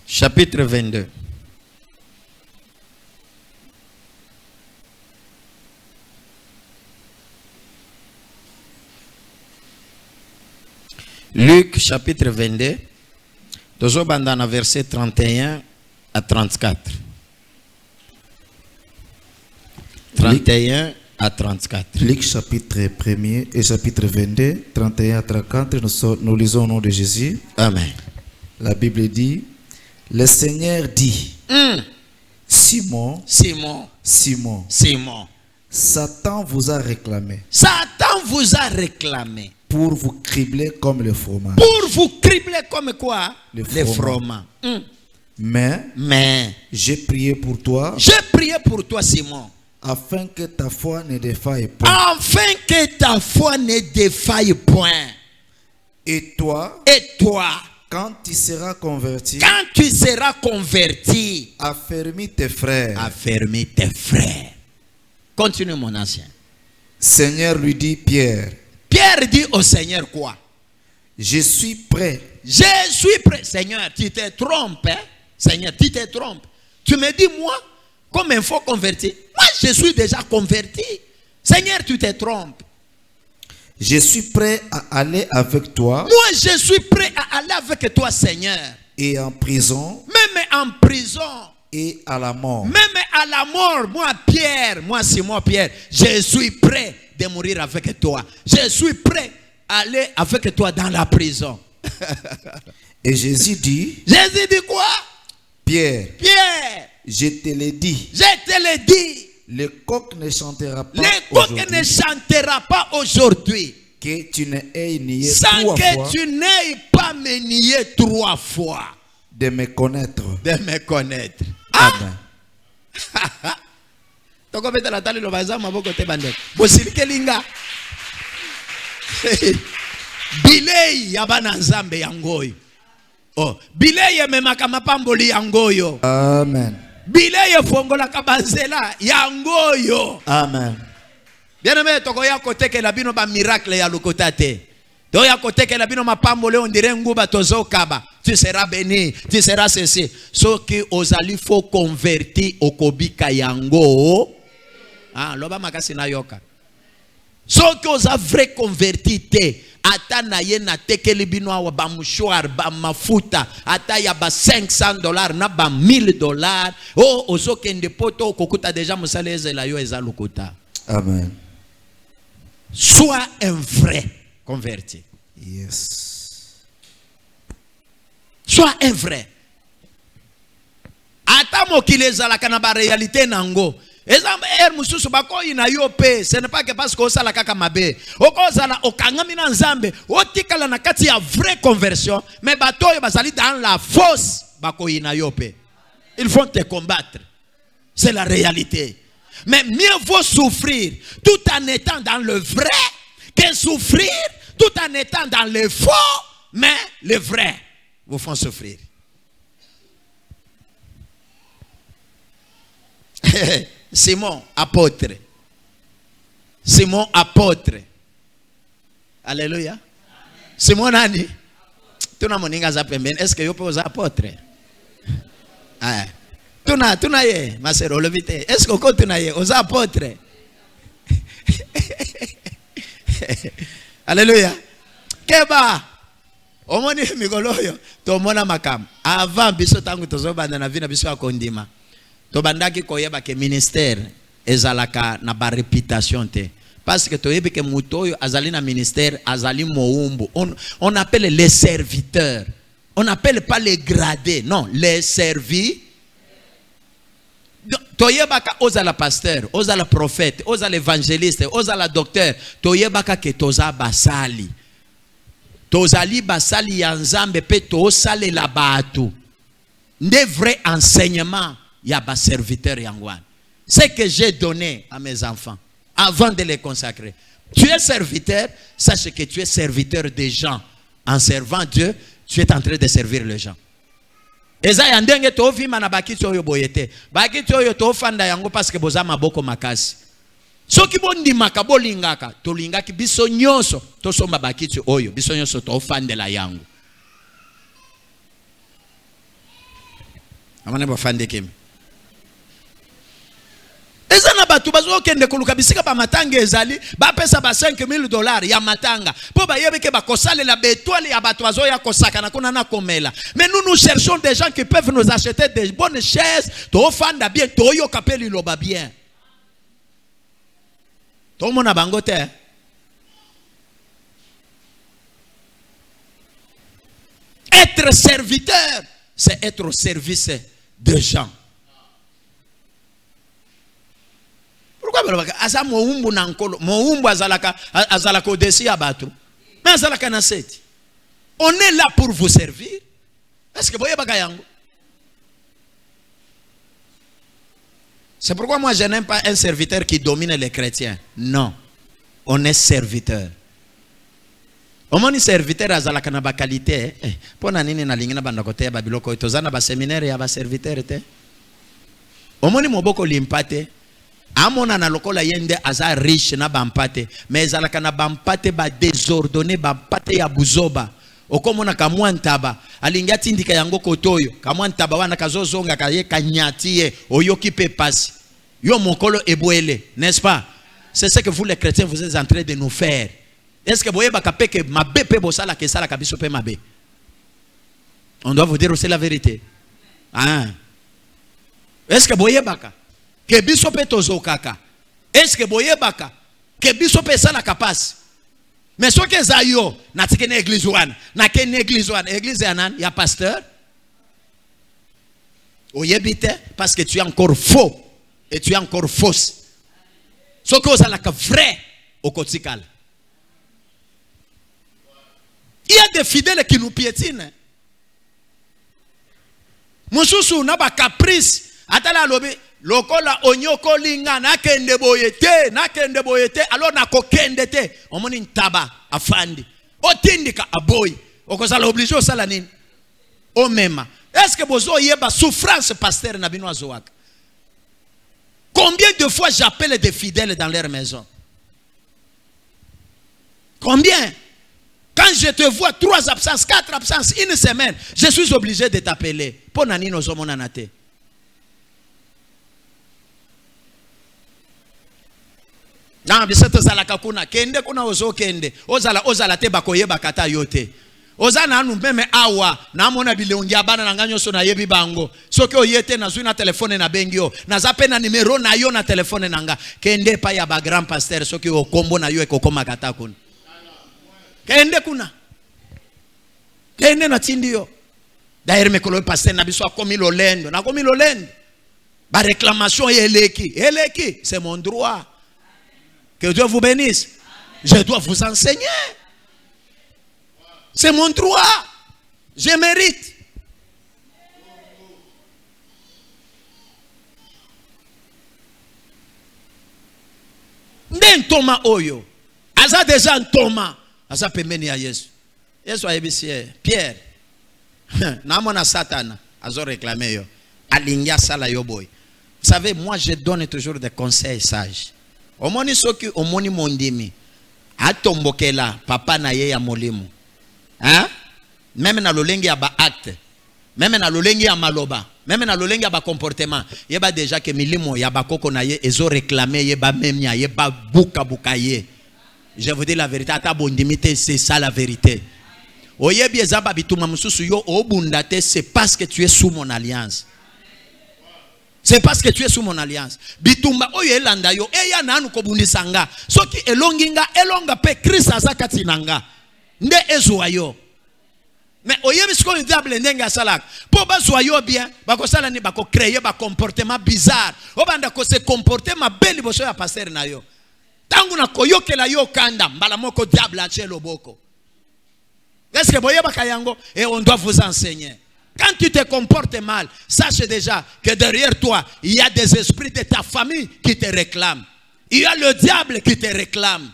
chapitre 22. Luc chapitre 22. Tozo bandana verset 31 à 34. 31 à 34. Luc chapitre 1er et chapitre 22, 31 à 34, nous lisons au nom de Jésus. Amen. La Bible dit, le Seigneur dit, Simon, Satan vous a réclamé. Satan vous a réclamé. Pour vous cribler comme le froment. Pour vous cribler comme quoi? Le froment. Mais j'ai prié pour toi. J'ai prié pour toi, Simon. Afin que ta foi ne défaille point. Afin que ta foi ne défaille point. Et toi, quand tu seras converti, affermis tes frères. Affermis tes frères. Continue mon ancien. Seigneur lui dit Pierre. Pierre dit au Seigneur quoi? Je suis prêt. Je suis prêt. Seigneur, tu te trompes. Hein? Seigneur, tu te trompes. Tu me dis moi, comme un faux converti. Moi, je suis déjà converti. Seigneur, tu te trompes. Je suis prêt à aller avec toi. Moi, je suis prêt à aller avec toi, Seigneur. Et en prison. Même en prison. Et à la mort. Même à la mort. Moi, Pierre, moi, Simon Pierre, je suis prêt de mourir avec toi. Je suis prêt à aller avec toi dans la prison. Et Jésus dit. Jésus dit quoi? Pierre. Pierre. Je te l'ai dit. Je te l'ai dit. Le coq ne chantera pas. Le coq ne chantera pas aujourd'hui. Que tu n'aies nié sans 3 que fois. Tu n'aies pas me nié 3 fois. De me connaître. De me connaître. Amen. Toko beta la tali lo baza maboko te bande. Bosilike linga. Bilei yabana nzambe yangoyo. Oh, bilei memaka mapamboli yangoyo. Amen. Bilei fongola kabanzela yangoyo. Amen. Bien aimé, toko ya koteke la bino ba miracle ya lukotate. To ya koteke la bino mapambole on dirait nguba tozo kaba. Tu seras béni, tu seras ceci. So que ozali fo converti okobika yango. Ah, loba makasi na yoka. So que oza vrai converti te. Ata na ye na tekeli bino awa ba mouchoir ba mafuta ata ya ba $500 na ba $1000 oh ozo kende poto okokuta déjà musaleze la yo eza lukuta. Amen. Sois un vrai converti. Yes. Sois un vrai. Ata mokili ezalaka na ba réalité nango Ezamba mususu bako ina yo pe, ce n'est pas que parce que osala kaka mabe. Okozala okangami na nzambe, otikala na kati ya vraie conversion, mais batoyo bazali dans la fausse bako ina yo pe. Ils vont te combattre. C'est la réalité. Mais mieux vaut souffrir tout en étant dans le vrai que souffrir tout en étant dans le faux, mais le vrai vous font souffrir. Simon, apôtre. Simon, apôtre. Alléluia. Simon nani? Tuna moninga za pembeni. Est-ce que yo pe oza apôtre? Ah. Tuna ye, masero levite. Est-ce que ko tuna ye oza apôtre? Alléluia. Keba. Omoni migoloyo to mona makam. Avant biso tangu tozo banda na vina biso akondima. To bandaki koyeba ke ministère ezalaka na ba réputation te. Parce que toyebi ke mutoyo azali na ministère azali moumbu. On appelle les serviteurs. On n'appelle pas les gradés. Non, les servis. Toyebaka ozala pasteur, ozala prophète, ozala évangéliste, ozala docteur. Toyebaka ke toza basali. Tozali basali ya nzambe pe tosale la batu. Des vrais enseignements. Il y a des serviteurs yangwan. Ce que j'ai donné à mes enfants avant de les consacrer. Tu es serviteur, sache que tu es serviteur des gens. En servant Dieu, tu es en train de servir les gens. Eza yandenge to vi mana bakiti oyo boyete. Bakiti oyo to fanda yango parce que boza maboko makasi. Soki bondi makabo lingaka, to lingaki biso nyonso, to somba bakiti oyo, biso nyonso to fandela yango. Amane ba fande kimi. Ezana batu bazo kende koluka bisika ba matanga ezali ba pesa ba $5,000 ya matanga po ba yebeke ba kosale la bétoile ya batu bazo ya kosaka na kuna na komela. Mais nous cherchons des gens qui peuvent nous acheter des bonnes chaises to fanda bien to yo kapeli loba bien. To mona bangote. Être serviteur, c'est être au service de gens. Pourquoi asa moumbu na nkolo moumbu azalaka odesi ya batu mais azalaka na seti. On est là pour vous servir. Est-ce que boye baka yango? C'est pourquoi moi je n'aime pas un serviteur qui domine les chrétiens. Non. On est serviteur. Omoni serviteur azalaka na ba qualité pona nini na lingina banda kote ya babiloko tozana ba séminaire ya ba serviteur te. Omoni moboko limpate amona na lokola yende aza riche na bampate mais ezalaka na bampate ba désordonné bampate ya buzoba okomona kamwa ntaba alingi atindika yango kotoyo kamwa ntaba wana kazozonga kaye kanyatie oyoki pe pasi yo mokolo ebwele, n'est-ce pas? C'est ce que vous les chrétiens vous êtes en train de nous faire. Est-ce que vous voyez que mabe pe bosala ke sala kabiso pe mabe? On doit vous dire aussi la vérité. Ah. Est-ce que vous voyez baka que biso pe tozo kaka? Est-ce que boye baka que biso pe sala kapasi? Mais ce que zayo na tikene église wana na kene église wana église ya nan ya pasteur oyebite parce que tu es encore faux et tu es encore fausse. Ce que vous allez vrai au quotidien. Il y a des fidèles qui nous piétinent. Mususu na ba caprice atala lobi lokola onyoko linga nakende boyete alors nakokende te omoni ntaba afandi otindika aboy okozala obligé osala nini o mema. Est-ce que bozo yeba souffrance pasteur na bino azowaka? Combien de fois j'appelle des fidèles dans leur maison? Combien? Quand je te vois 3 absences, 4 absences, une semaine, je suis obligé de t'appeler. Pour nani no zomonanate. Na biseto zalaka kuna kende kuna ozo kende ozala te bakoye bakata yote ozana anu meme awa na mona bilongi abana na nganyo so na yebi bango soki oyete na zui na telefone na bengio na zape na numero na yo na telefone nanga kende pa ya ba grand pasteur soki okombo na yo ekokoma kata kuna kende kuna kende na tindio d'ailleurs mekolo pasteur na biso akomi lolendo na komi lolendo Ba réclamation eleki, c'est mon droit. Que Dieu vous bénisse. Je dois vous enseigner. C'est mon droit. Je mérite. Nden Thomas oyo. Aza déjà un Thomas. Aza pembeni ya Yesu. Yesu ayebisie Pierre. Namona Satan. Azo réclamé yo. Alingia sala yo boy. Vous savez, moi je donne toujours des conseils sages. Omoni soki omoni mondimi. Atombokela papa na ye ya molimo. Hein? Même na lolengi ya ba acte. Même na lolengi ya maloba. Même na lolengi ya ba comportement. Yeba déjà que milimo ya ba koko na ye ezo réclamer yeba memnya yeba buka buka ye. Je vous dis la vérité, ata bondimité, c'est ça la vérité. Oyebi ezaba bituma mususu yo obundate, c'est parce que tu es sous mon alliance. C'est parce que tu es sous mon alliance. Bitumba oyo elanda yo eya nanu kobundisanga. Soki elonginga elonga pe Christ azakati nanga. Nde ezwa yo. Mais oyebi siko ni diable ndenga salak. Po bazwa yo bien, bako sala ni bako créer ba comportement bizarre. Obanda ko se comporter ma belle boso ya pasteur na yo. Tangu na koyokela yo kanda mbala moko diable ache loboko. Est-ce que boyeba kayango et on doit vous enseigner. Quand tu te comportes mal, sache déjà que derrière toi, il y a des esprits de ta famille qui te réclament. Il y a le diable qui te réclame.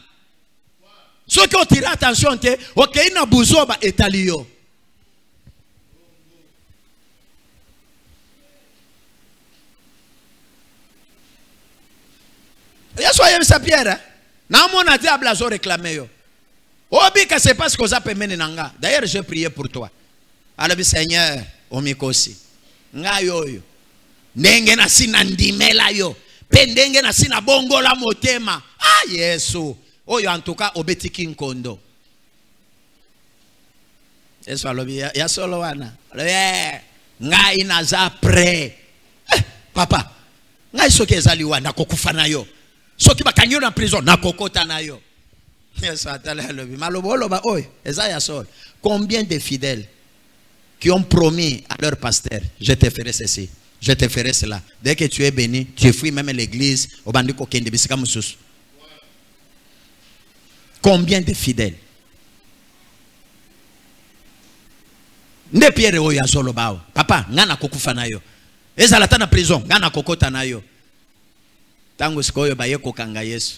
Ce qui ont tiré attention, c'est ok, il n'a besoin d'étalio. Il y a soyez sa pierre. Non, mon diable a réclamé. Obi que c'est pas ce que vous appelez menenanga. D'ailleurs, j'ai prié pour toi. Alors, Seigneur, omikosi. Nga yoyo. Ndenge na sina ndimela yo. Pendenge na sina bongo la motema. Ah, Yesu. Oyo en tout cas, obetiki nkondo. Yesu alobi, ya solo wana. Nga inaza pre. Papa. Nga isoki ezali wana kokufa na yo. Soki bakanyo na prison na kokota na yo. Yesu atale alobi. Malobo oloba oyo. Eza ya solo. Combien de fidèles qui ont promis à leur pasteur, je te ferai ceci, je te ferai cela. Dès que tu es béni, tu fuis même l'église. Combien de fidèles? Ne Pierre oya solo bao. Papa, ngana kokufa na yo. Ezala ta na prison, ngana kokota na yo. Tango sikoyo baye kokanga Yesu.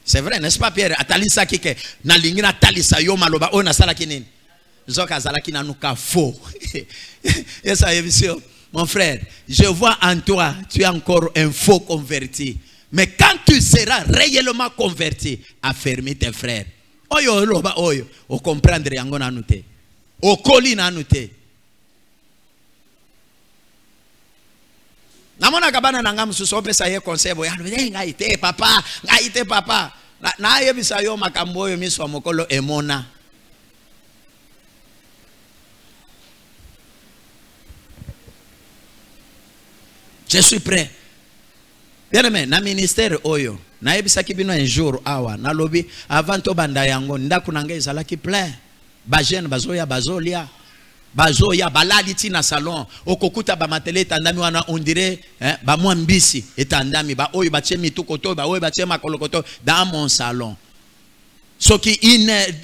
C'est vrai, n'est-ce pas Pierre? Atalisa kike na lingina talisa yo maloba o na sala kinini. Mon frère, je vois en toi, tu es encore un faux converti. Mais quand tu seras réellement converti, affermis tes frères. Oyo loba oyo, o comprendre yango na nute. O koli na nute. Namona kabana nanga mususu opesa ye conseil boya. Ngaite papa, ngaite papa. Na yebisa yo makambo yo miso mokolo emona. Je suis prêt. Bien aimé, na ministère oyo. Na yebisa kibino un jour awa. Na lobi avant to banda yango ndaku nanga ezalaki plein. Ba jeune bazoya bazolia. Bazoya balali tina salon. Okokuta ba matele tandami wana on dirait ba mwa mbisi etandami ba oyo batie mitukoto ba oyo batie makolokoto dans mon salon. Soki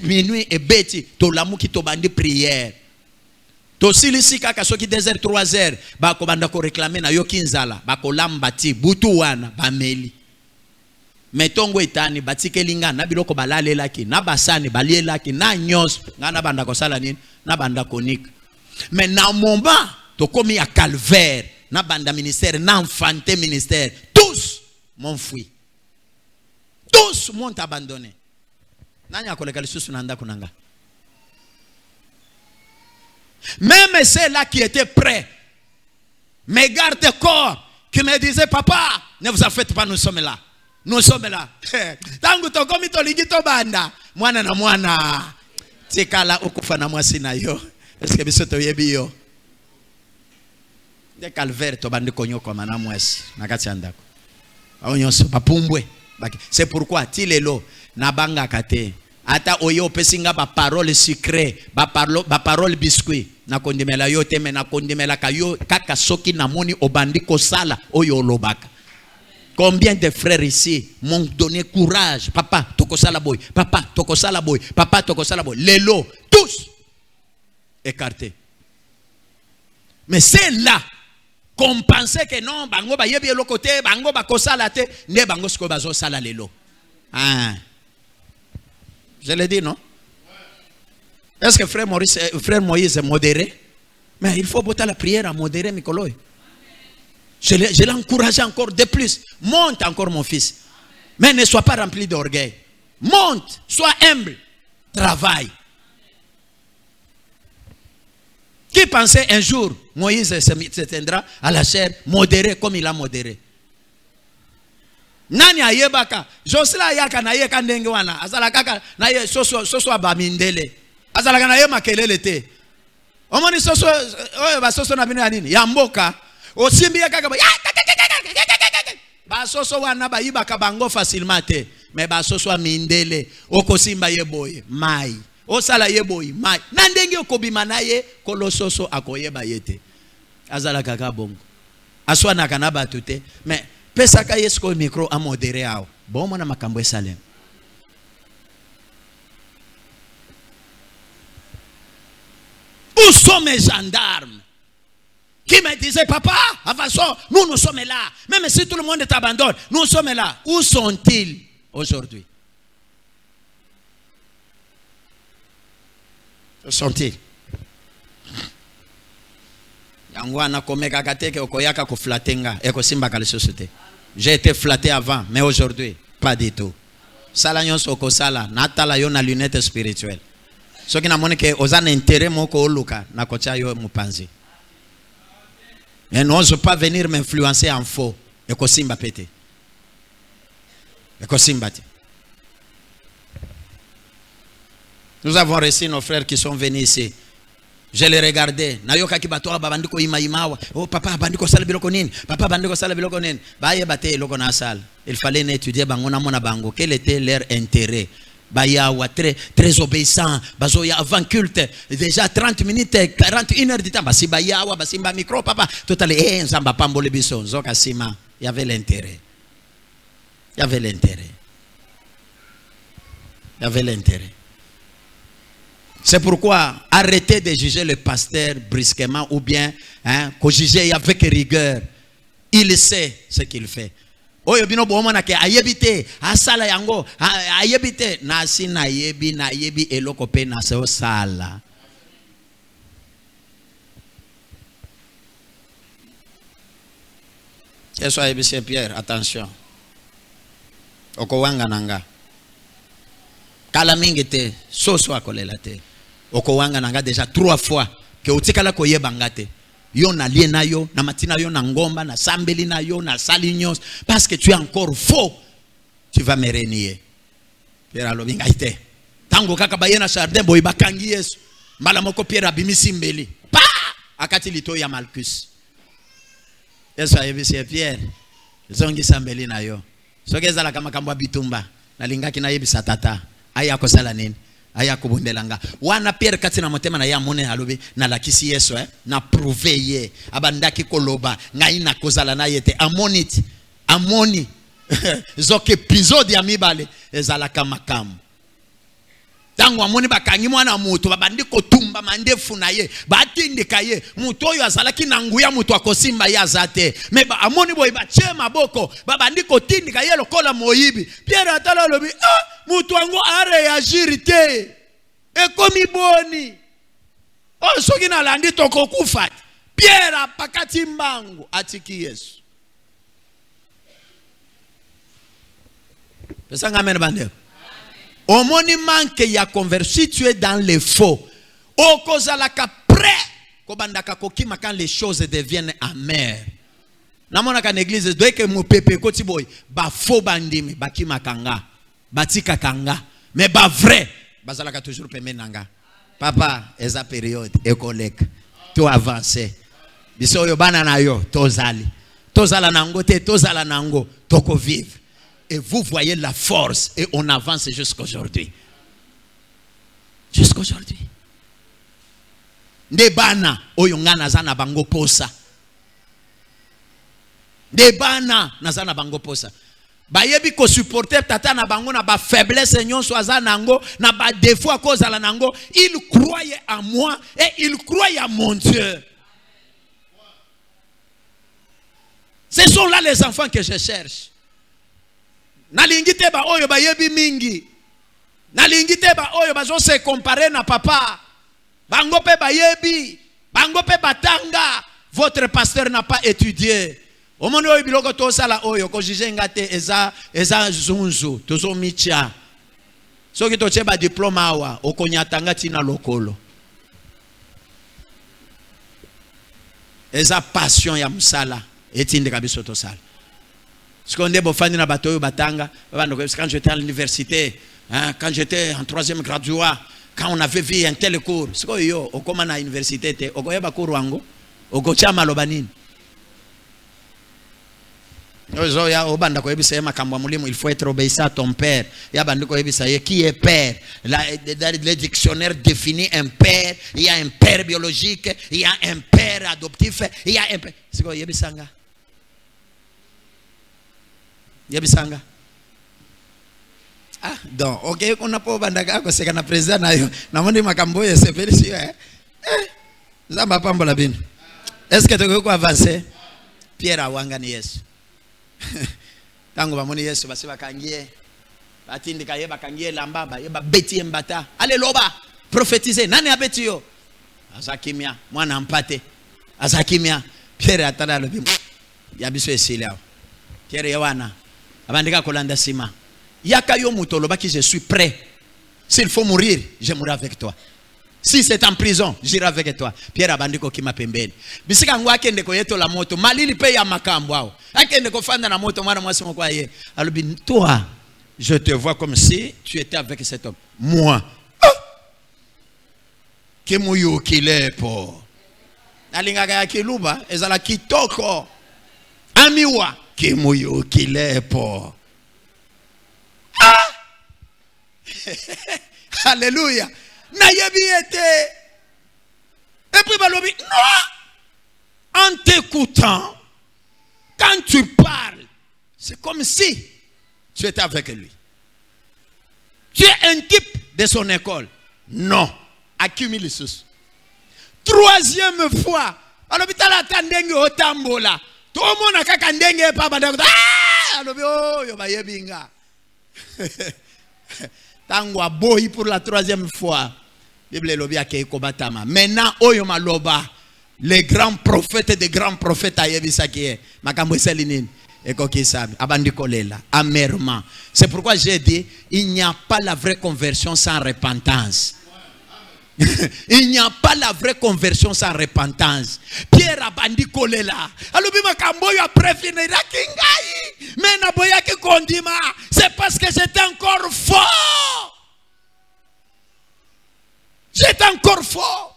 minuit et beti to lamuki to bandi prière. To silisi kaka soki 2h 3h ba ko banda ko réclamer na yo kinzala ba ko lambati butu wana ba meli metongo etani batikelinga na biloko balalelaki na basani balielaki na nyos ngana banda ko sala nini na banda konika. Mais na moment to komi à calvaire na banda ministère na enfanté ministère tous m'ont fui, tous m'ont abandonné. Nanya koleka lisusu na ndako nanga. Même ceux-là qui étaient prêts, mes gardes-corps, qui me disaient, papa, ne vous en faites pas, nous sommes là. Nous sommes là. Tangu to komi to ligi to banda. Mwana na mwana. Tikala ukufa na mwasi na yo. Est-ce que biso to yebi yo? De calvaire to bandi konyo kwa mana mwasi. Nakati andako. Aonyoso, papumbwe. C'est pourquoi, tilelo, nabanga kate. ata oyo pesinga ba parole sucré ba parole biscuit na kondimela yo te me na kondimela kayo kaka soki na moni obandi kosala oyo lobaka. Combien de frères ici m'ont donné courage, papa tokosala boy, papa tokosala boy, papa tokosala boy, lelo tous écartés. Mais c'est là qu'on pensait que non, bango ba yebi l'autre côté, bango ba kosala te, ne bango sko bazo sala lelo. Ah. Je l'ai dit, non? Est-ce que frère Moïse est modéré? Mais il faut botter la prière à modérer, Mikoloy. Je l'encourage encore de plus. Monte encore, mon fils. Mais ne sois pas rempli d'orgueil. Monte, sois humble, travaille. Qui pensait un jour Moïse s'éteindra à la chair modéré comme il a modéré? Nani ayebaka Josela yaka na yeka ndenge wana azala kaka na ye soso abamindele azala kana ye makelele te omoni soso oyo ba soso na bino ya nini ya mboka osimbi kaka ba soso wana ba yibaka bango facilement te mais ba soso amindele okosimba ye boye mai osala ye boye mai na ndenge okobima na ye kolososo akoyeba yete azala kaka bongo aswana kana batu te mais pesaka yesko micro a modéré ao bon mona makambo esalem. Où sont mes gendarmes qui me disaient papa avançons, nous sommes là même si tout le monde t'abandonne nous sommes là. Où sont-ils aujourd'hui? Où sont-ils? Yangwana komeka kateke okoyaka ko flatenga eko simba kale société. J'ai été flatté avant mais aujourd'hui pas du tout. Sala nyonso ko sala natala yo na lunette spirituelle. Soki na monike ozana intérêt moko oluka na kocha yo mupanzi. Mais n'ose pas venir m'influencer en faux. Eko simba pété. Eko simba te. Nous avons reçu nos frères qui sont venus ici. Je les regardais. Nayoka kibato babandiko imaimawa. Oh papa bandiko sala biloko nini? Papa bandiko sala biloko nini? Baye bate loko na sala. Il fallait étudier bango na mona bango. Quel était leur intérêt? Bayawa très obéissant. Bazoya avant culte. Déjà 30 minutes, 41 heures de temps. Basi bayawa, basi ba micro papa. Total nzamba pambole biso. Zoka sima. Il y avait l'intérêt. Il y avait l'intérêt. Il y avait l'intérêt. C'est pourquoi arrêtez de juger le pasteur brusquement ou bien juger avec rigueur. Il sait ce qu'il fait. Oyo bino bomona ke ayebite asala yango ayebite na si na yebi eloko pe na se sala. Yesu ayebise Pierre, attention. Okowanga nanga. Kala mingi te soso akolela te. Okowanga nanga déjà 3 fois que otikala koyeba ngate. Yo na lie na yo na matina yo na ngomba na sambeli na yo na salinyos parce que tu es encore faux. Tu vas me renier. Pierre alobinga ite. Tango kaka bayena jardin boy bakangi Yesu. Mbala moko Pierre abimisi mbeli. Pa! Akati lito ya Malchus. Yesu ayebisi Pierre. Zongi sambeli na yo. Sogeza la kama kambwa bitumba. Na lingaki na yebisa tata. Aya kosala nini? Aya kubundelanga. Wana Pierre katina motema na ya mone alobi na lakisi Yesu na prouver ye abandaki koloba ngai na kozala na yete amoni zoke episode ya mibale ezala kama kam. Tango amoni bakangi mwana mutu babandi kotumba mandefu na ye batindika ye mutu oyo azalaki na nguya mutu akosimba ye azate me ba amoni boy bachema boko babandi kotindika ye lokola moyibi. Pierre atala lobi mutu wango a réagir te ekomi boni o soki na landi toko kufa. Pierre apakati mbangu atiki Yesu. Pesanga amen bande. Au moni manque ya conversion, si tu es dans le faux. Au kozalaka prêt kobandaka kokima quand les choses deviennent amères. Na mona ka l'église doit que mo pepe koti boy ba faux bandimi bakima kanga batika kanga mais ba vrai bazalaka toujours pemenanga. Papa eza période écolèque to avancer biso yo bana na yo tozala nango te tozala nango toko vivre. Et vous voyez la force et on avance jusqu'aujourd'hui. Jusqu'aujourd'hui. Nde bana oyo nga naza na bango posa. Nde bana naza na bango posa. Bayebi ko supporter tata na bango na ba faiblesse nyonso aza nango na ba défaut à cause ala nango, il croyait en moi et il croyait en mon Dieu. Ce sont là les enfants que je cherche. Nalingite ba oyo bayebi mingi. Nalingite ba oyo bazo se comparer na papa. Bango pe bayebi, bango pe batanga. Votre pasteur n'a pas étudié. Au moment où biloko to sala oyo ko jije ngate eza zunzu tozo micha. Soki to cheba diplôme awa okonyatanga tina lokolo. Eza passion ya musala etinde kabiso to sala. Seconde bofandi na batoyo batanga, quand j'étais à l'université, hein, quand j'étais en 3e graduat, quand on avait vu un tel cours, c'est quoi yo okoma na université te okoyeba cours wango okocha maloba nini? Il faut être obéissant à ton père. Qui est père? Le dictionnaire définit un père. Il y a un père biologique, il y a un père adoptif, il y a un père. C'est quoi Yebisanga? Yebisanga? Ah, donc, ok, on n'a pas bandaga, c'est qu'on a président, na mondi makamboye, c'est félicité. Zamba pambola bin. Est-ce que tu veux avancer? Pierre Awanga ni Yesu. Tango bamoni Yesu basi bakangie batindika ye bakangie lambaba ye babeti mbata ale loba prophétiser nani abeti yo azakimia mwana mpate azakimia Pierre atala lobi ya biso esile awo Pierre yawana abandika kolanda sima yaka yo mutolo baki je suis prêt s'il faut mourir je mourrai avec toi. Si c'est en prison, j'irai avec toi. Pierre abandiko kima pembeni. Bisika ngwake ndeko yeto la moto. Malili pe ya makambo wao. Ake ndeko fanda na moto mwana mwasi mokwa ye. Alobi toi, je te vois comme si tu étais avec cet homme. Moi. Kemuyo kilepo. Nalingaga ya kiluba ezala kitoko. Amiwa kemuyo kilepo. Alléluia. Et puis balobi non, en t'écoutant, quand tu parles, c'est comme si tu étais avec lui. Tu es un type de son école. Non, accumule sous. Troisième fois, alobi tala tandenge otambola. Tout le monde a kakandenge pa bandako. Ah, alobi oh yo ba yebinga. Tangwa boy pour la troisième fois. Bible lobi akeiko batama. Maintenant oyo maloba les grands prophètes des grands prophètes ayebisa kié. Makambo selinine ekoki sabi abandiko lela amèrement. C'est pourquoi j'ai dit il n'y a pas la vraie conversion sans repentance. Il n'y a pas la vraie conversion sans repentance. Pierre abandiko lela. Alobi makambo yo après finira kingai. Mais na boya ki kondima, c'est parce que j'étais encore fort. J'étais encore fort.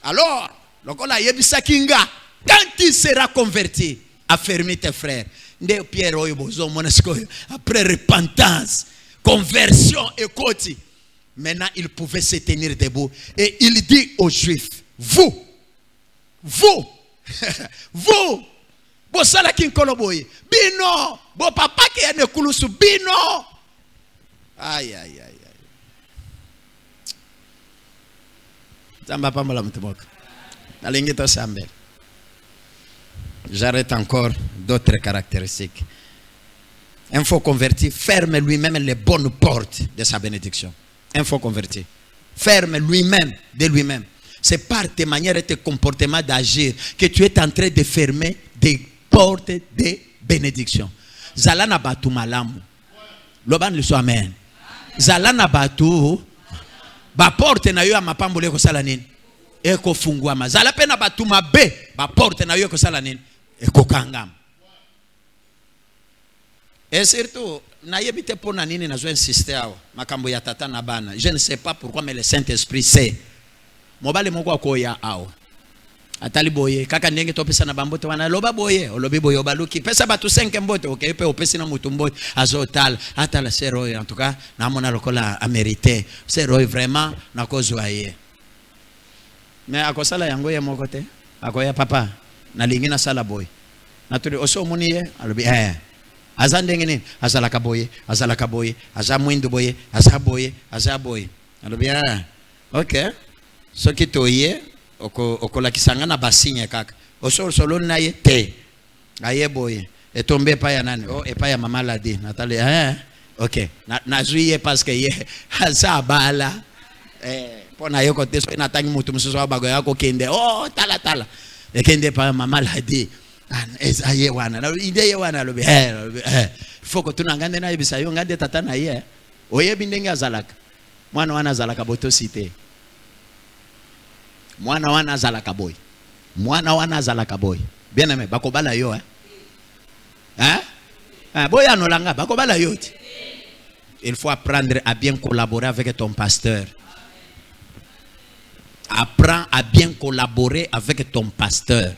Alors, lokola yebisa kinga, quand il sera converti, affermis tes frères. Nde Pierre oyo bozo monasko après repentance, conversion et koti. Maintenant, il pouvait se tenir debout et il dit aux Juifs, vous, bo sala kinkolo boye, bino, bo papa ki ene kulusu bino. Aïe aïe aïe. J'arrête encore d'autres caractéristiques. Un faux converti ferme lui-même les bonnes portes de sa bénédiction. Un faux converti ferme lui-même de lui-même. C'est par tes manières et tes comportements d'agir que tu es en train de fermer des portes de bénédiction. Zalana batu malamu. Loban le soit amen. Zalana batu ba porte na yo ya mapambo leko sala nini eko fungwama zala pena batuma be ba porte na yo ko sala nini eko kangama. Et surtout na yebite pona nini na zo insister awa makambo ya tata na bana. Je ne sais pas pourquoi mais le Saint-Esprit sait. Mobale moko akoya awa atali boye kaka ndenge topesa na bambote wana loba boye olobi boye obaluki pesa batu 5 mbote okay pe opesi na mutu mbote azotala atala sero en tout cas na mona lokola a mérité sero vraiment na kozwa ye mais akosala yango ye moko te akoya papa na lingi na sala boye na tuli oso muni ye alobi aza ndenge nini azala kaboye aza mwindo boye aza boye alobi okay soki toye okola kisanga na basinya kaka oso solo na ye te aye boye etombe pa ya nani epa ya mama ladi natali okay na zuiye parce que ye aza bala pona yoko te so na tangi mutu mususu wa bago yako kende tala ekende pa mama ladi aye wana na ide ye wana lobi foko tunangande na yebisa yo ngande tata na ye oyebi ndenge azalaka mwana wana azalaka boto cité mwana wana azalaka boy bien aimé bakobala yo boy anolanga bakobala yo ti. Il faut apprendre à bien collaborer avec ton pasteur. Apprends à bien collaborer avec ton pasteur.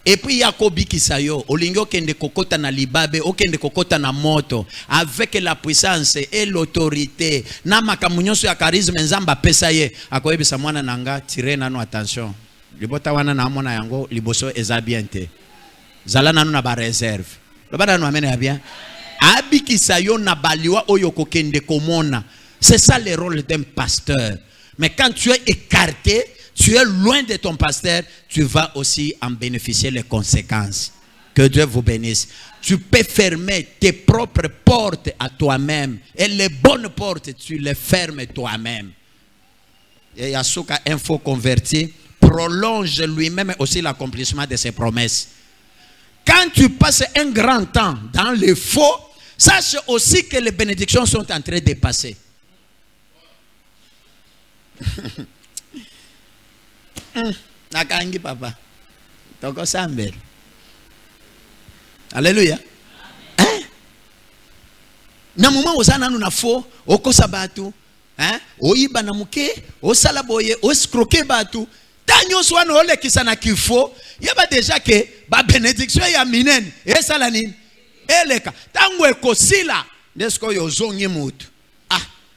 Et puis Yakobi Kisayo, olingo kende kokota na libabe, okende kokota na moto, avec la puissance et l'autorité. Na makamunyoso ya charisme nzamba pesa ye, akoyebisa mwana nanga tire nanu attention. Libota wana na amona yango liboso eza bien te. Zala nanu na ba réserve. Loba nanu amene ya bien. Abi Kisayo na baliwa oyo kokende komona. C'est ça le rôle d'un pasteur. Mais quand tu es écarté, tu es loin de ton pasteur, tu vas aussi en bénéficier les conséquences. Que Dieu vous bénisse. Tu peux fermer tes propres portes à toi-même. Et les bonnes portes, tu les fermes toi-même. Et Yasuka, un faux converti, prolonge lui-même aussi l'accomplissement de ses promesses. Quand tu passes un grand temps dans le faux, sache aussi que les bénédictions sont en train de passer. Nakangi papa toko sambel. Alléluia. Na moment osana nu na fo okosa batu oyiba na muke osala boye oskroke batu tanyo swana ole kisana kifo yaba déjà que ba bénédiction ya minene esala nini eleka tango ekosila nesko yo zongi mutu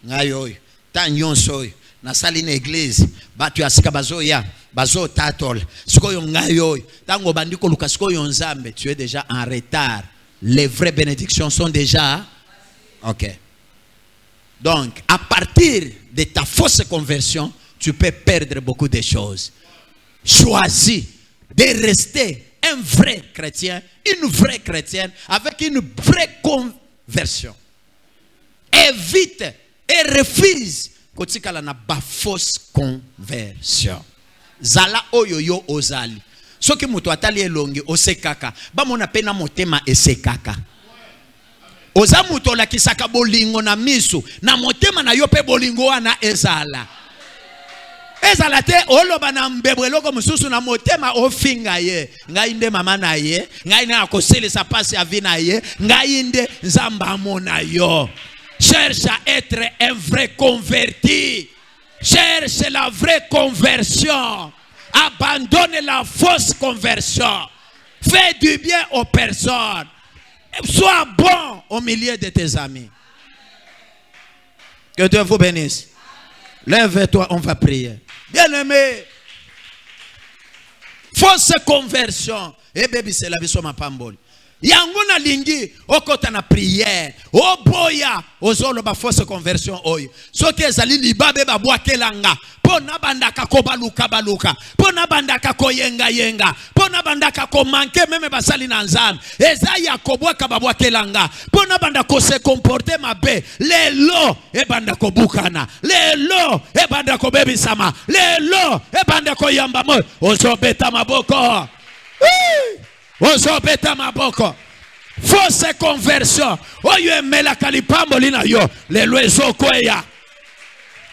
ngayo tanyo soyo na sali na église batu asika bazoya bazo tatol sikoyo ngayo tango bandiko luka sikoyo nzambe tu es déjà en retard. Les vraies bénédictions sont déjà OK. Donc à partir de ta fausse conversion tu peux perdre beaucoup de choses. Choisis de rester un vrai chrétien, une vraie chrétienne avec une vraie conversion. Évite et refuse kotikala na ba fausse conversion. Zala oyo yo ozali. Soki mutu atali elongi osekaka, ba mona pena motema esekaka. Oza mutu la kisaka bolingo na misu, na motema na yo pe bolingo wana ezala. Ezala te oloba na mbebweloko mususu na motema ofinga ye. Ngai nde mama na ye, ngai na akoselesa pasi ya vi na ye, ngai nde nzamba mona yo. Cherche à être un vrai converti. Cherche la vraie conversion. Abandonne la fausse conversion. Fais du bien aux personnes. Sois bon au milieu de tes amis. Que Dieu vous bénisse. Lève-toi, on va prier. Bien-aimé, fausse conversion. Eh baby, c'est la vie sur ma pambole. Yanguna lingi okota na prière o boya ozolo ba fausse conversion oyo soki ezali libabe ba bwakelanga pona bandaka ko baluka pona bandaka ko yenga pona bandaka ko manke meme basali na nzambe eza ya kobwaka ba bwakelanga pona bandako se comporter mabe lelo e bandako bukana lelo e bandako bebisama lelo e bandako yamba mo ozobeta maboko ozobeta maboko. Fausse conversion. Oyo emela kalipambo lina yo. Lelo ezokweya.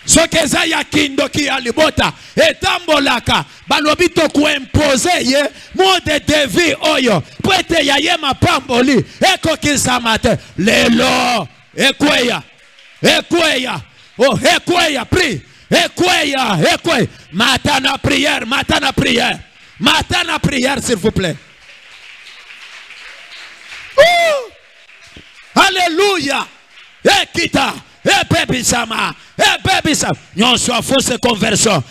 Sokeza ya kindoki alibota. Etambolaka. Balobito kuempoze ye. Mode de vie oyo. Pwete ya ye mapamboli. Eko kisamate. Lelo. Ekweya. Oh, ekweya. Pri. Ekwe. Matana prière, s'il vous plaît. Alléluia. Ekita. Ebebisama. Nyonso fausse conversion.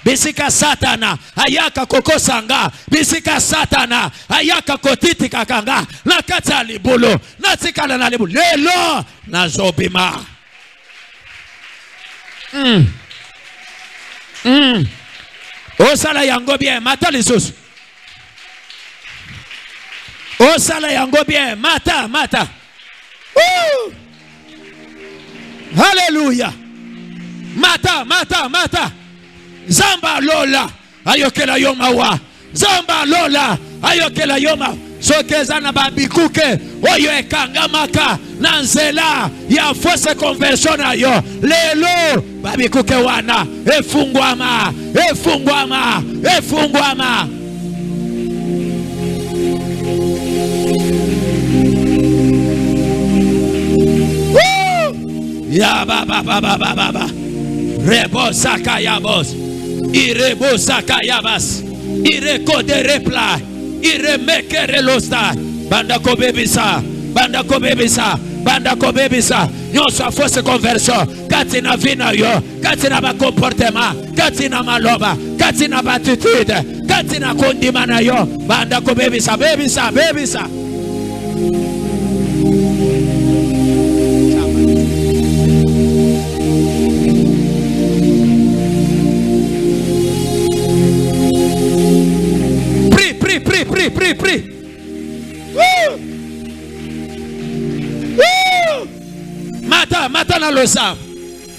Bisika satana. Ayaka kokosanga. Bisika satana. Ayaka kotiti kakanga. Nakata libulo. Natikala na libulo. Lelo. Nazobima. Osala yango bien. Mata lisusu. Osala yango bien. Mata. Alléluia. Mata. Zamba lola. Ayokela yomawa. Zamba lola. Ayokela yoma. Sokeza na babikuke. Oyo ekangamaka. Nanzela. Ya fausse conversion ayo. Lelo. Babikuke wana. Efungwama. Ya baba. Rebo sakayabos. Irebo sakayabas. Ireko de reply. Iremeke relosta. Banda kobebisa. Nyonso fausse conversion. Kati na vina yo. Kati na ba comportement. Kati na maloba. Kati na attitude. Kati na kondimana yo. Banda kobebisa. Bebisa. Prie. Mata na losa.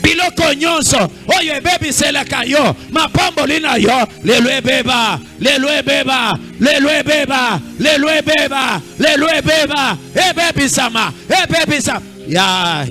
Biloko nyonso. Oyo ebebi selaka yo. Mapambo lina yo. Lelo ebeba. Ebebisama. Ya.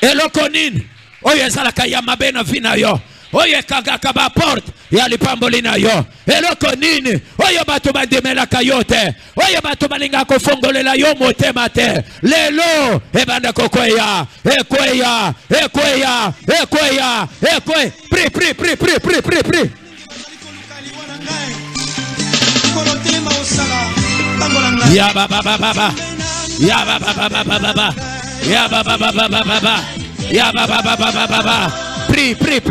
Elokonin. Oye ezalaka ya mabe na vina yo. Oye kagaka ba porte ya lipambolina yo. Elokonin. Oye bato bademelaka yo te. Oye bato balinga kofongolela yo motema te. Lelo ebanda kokweya. Ekweya. Prie. Ya baba. Prie.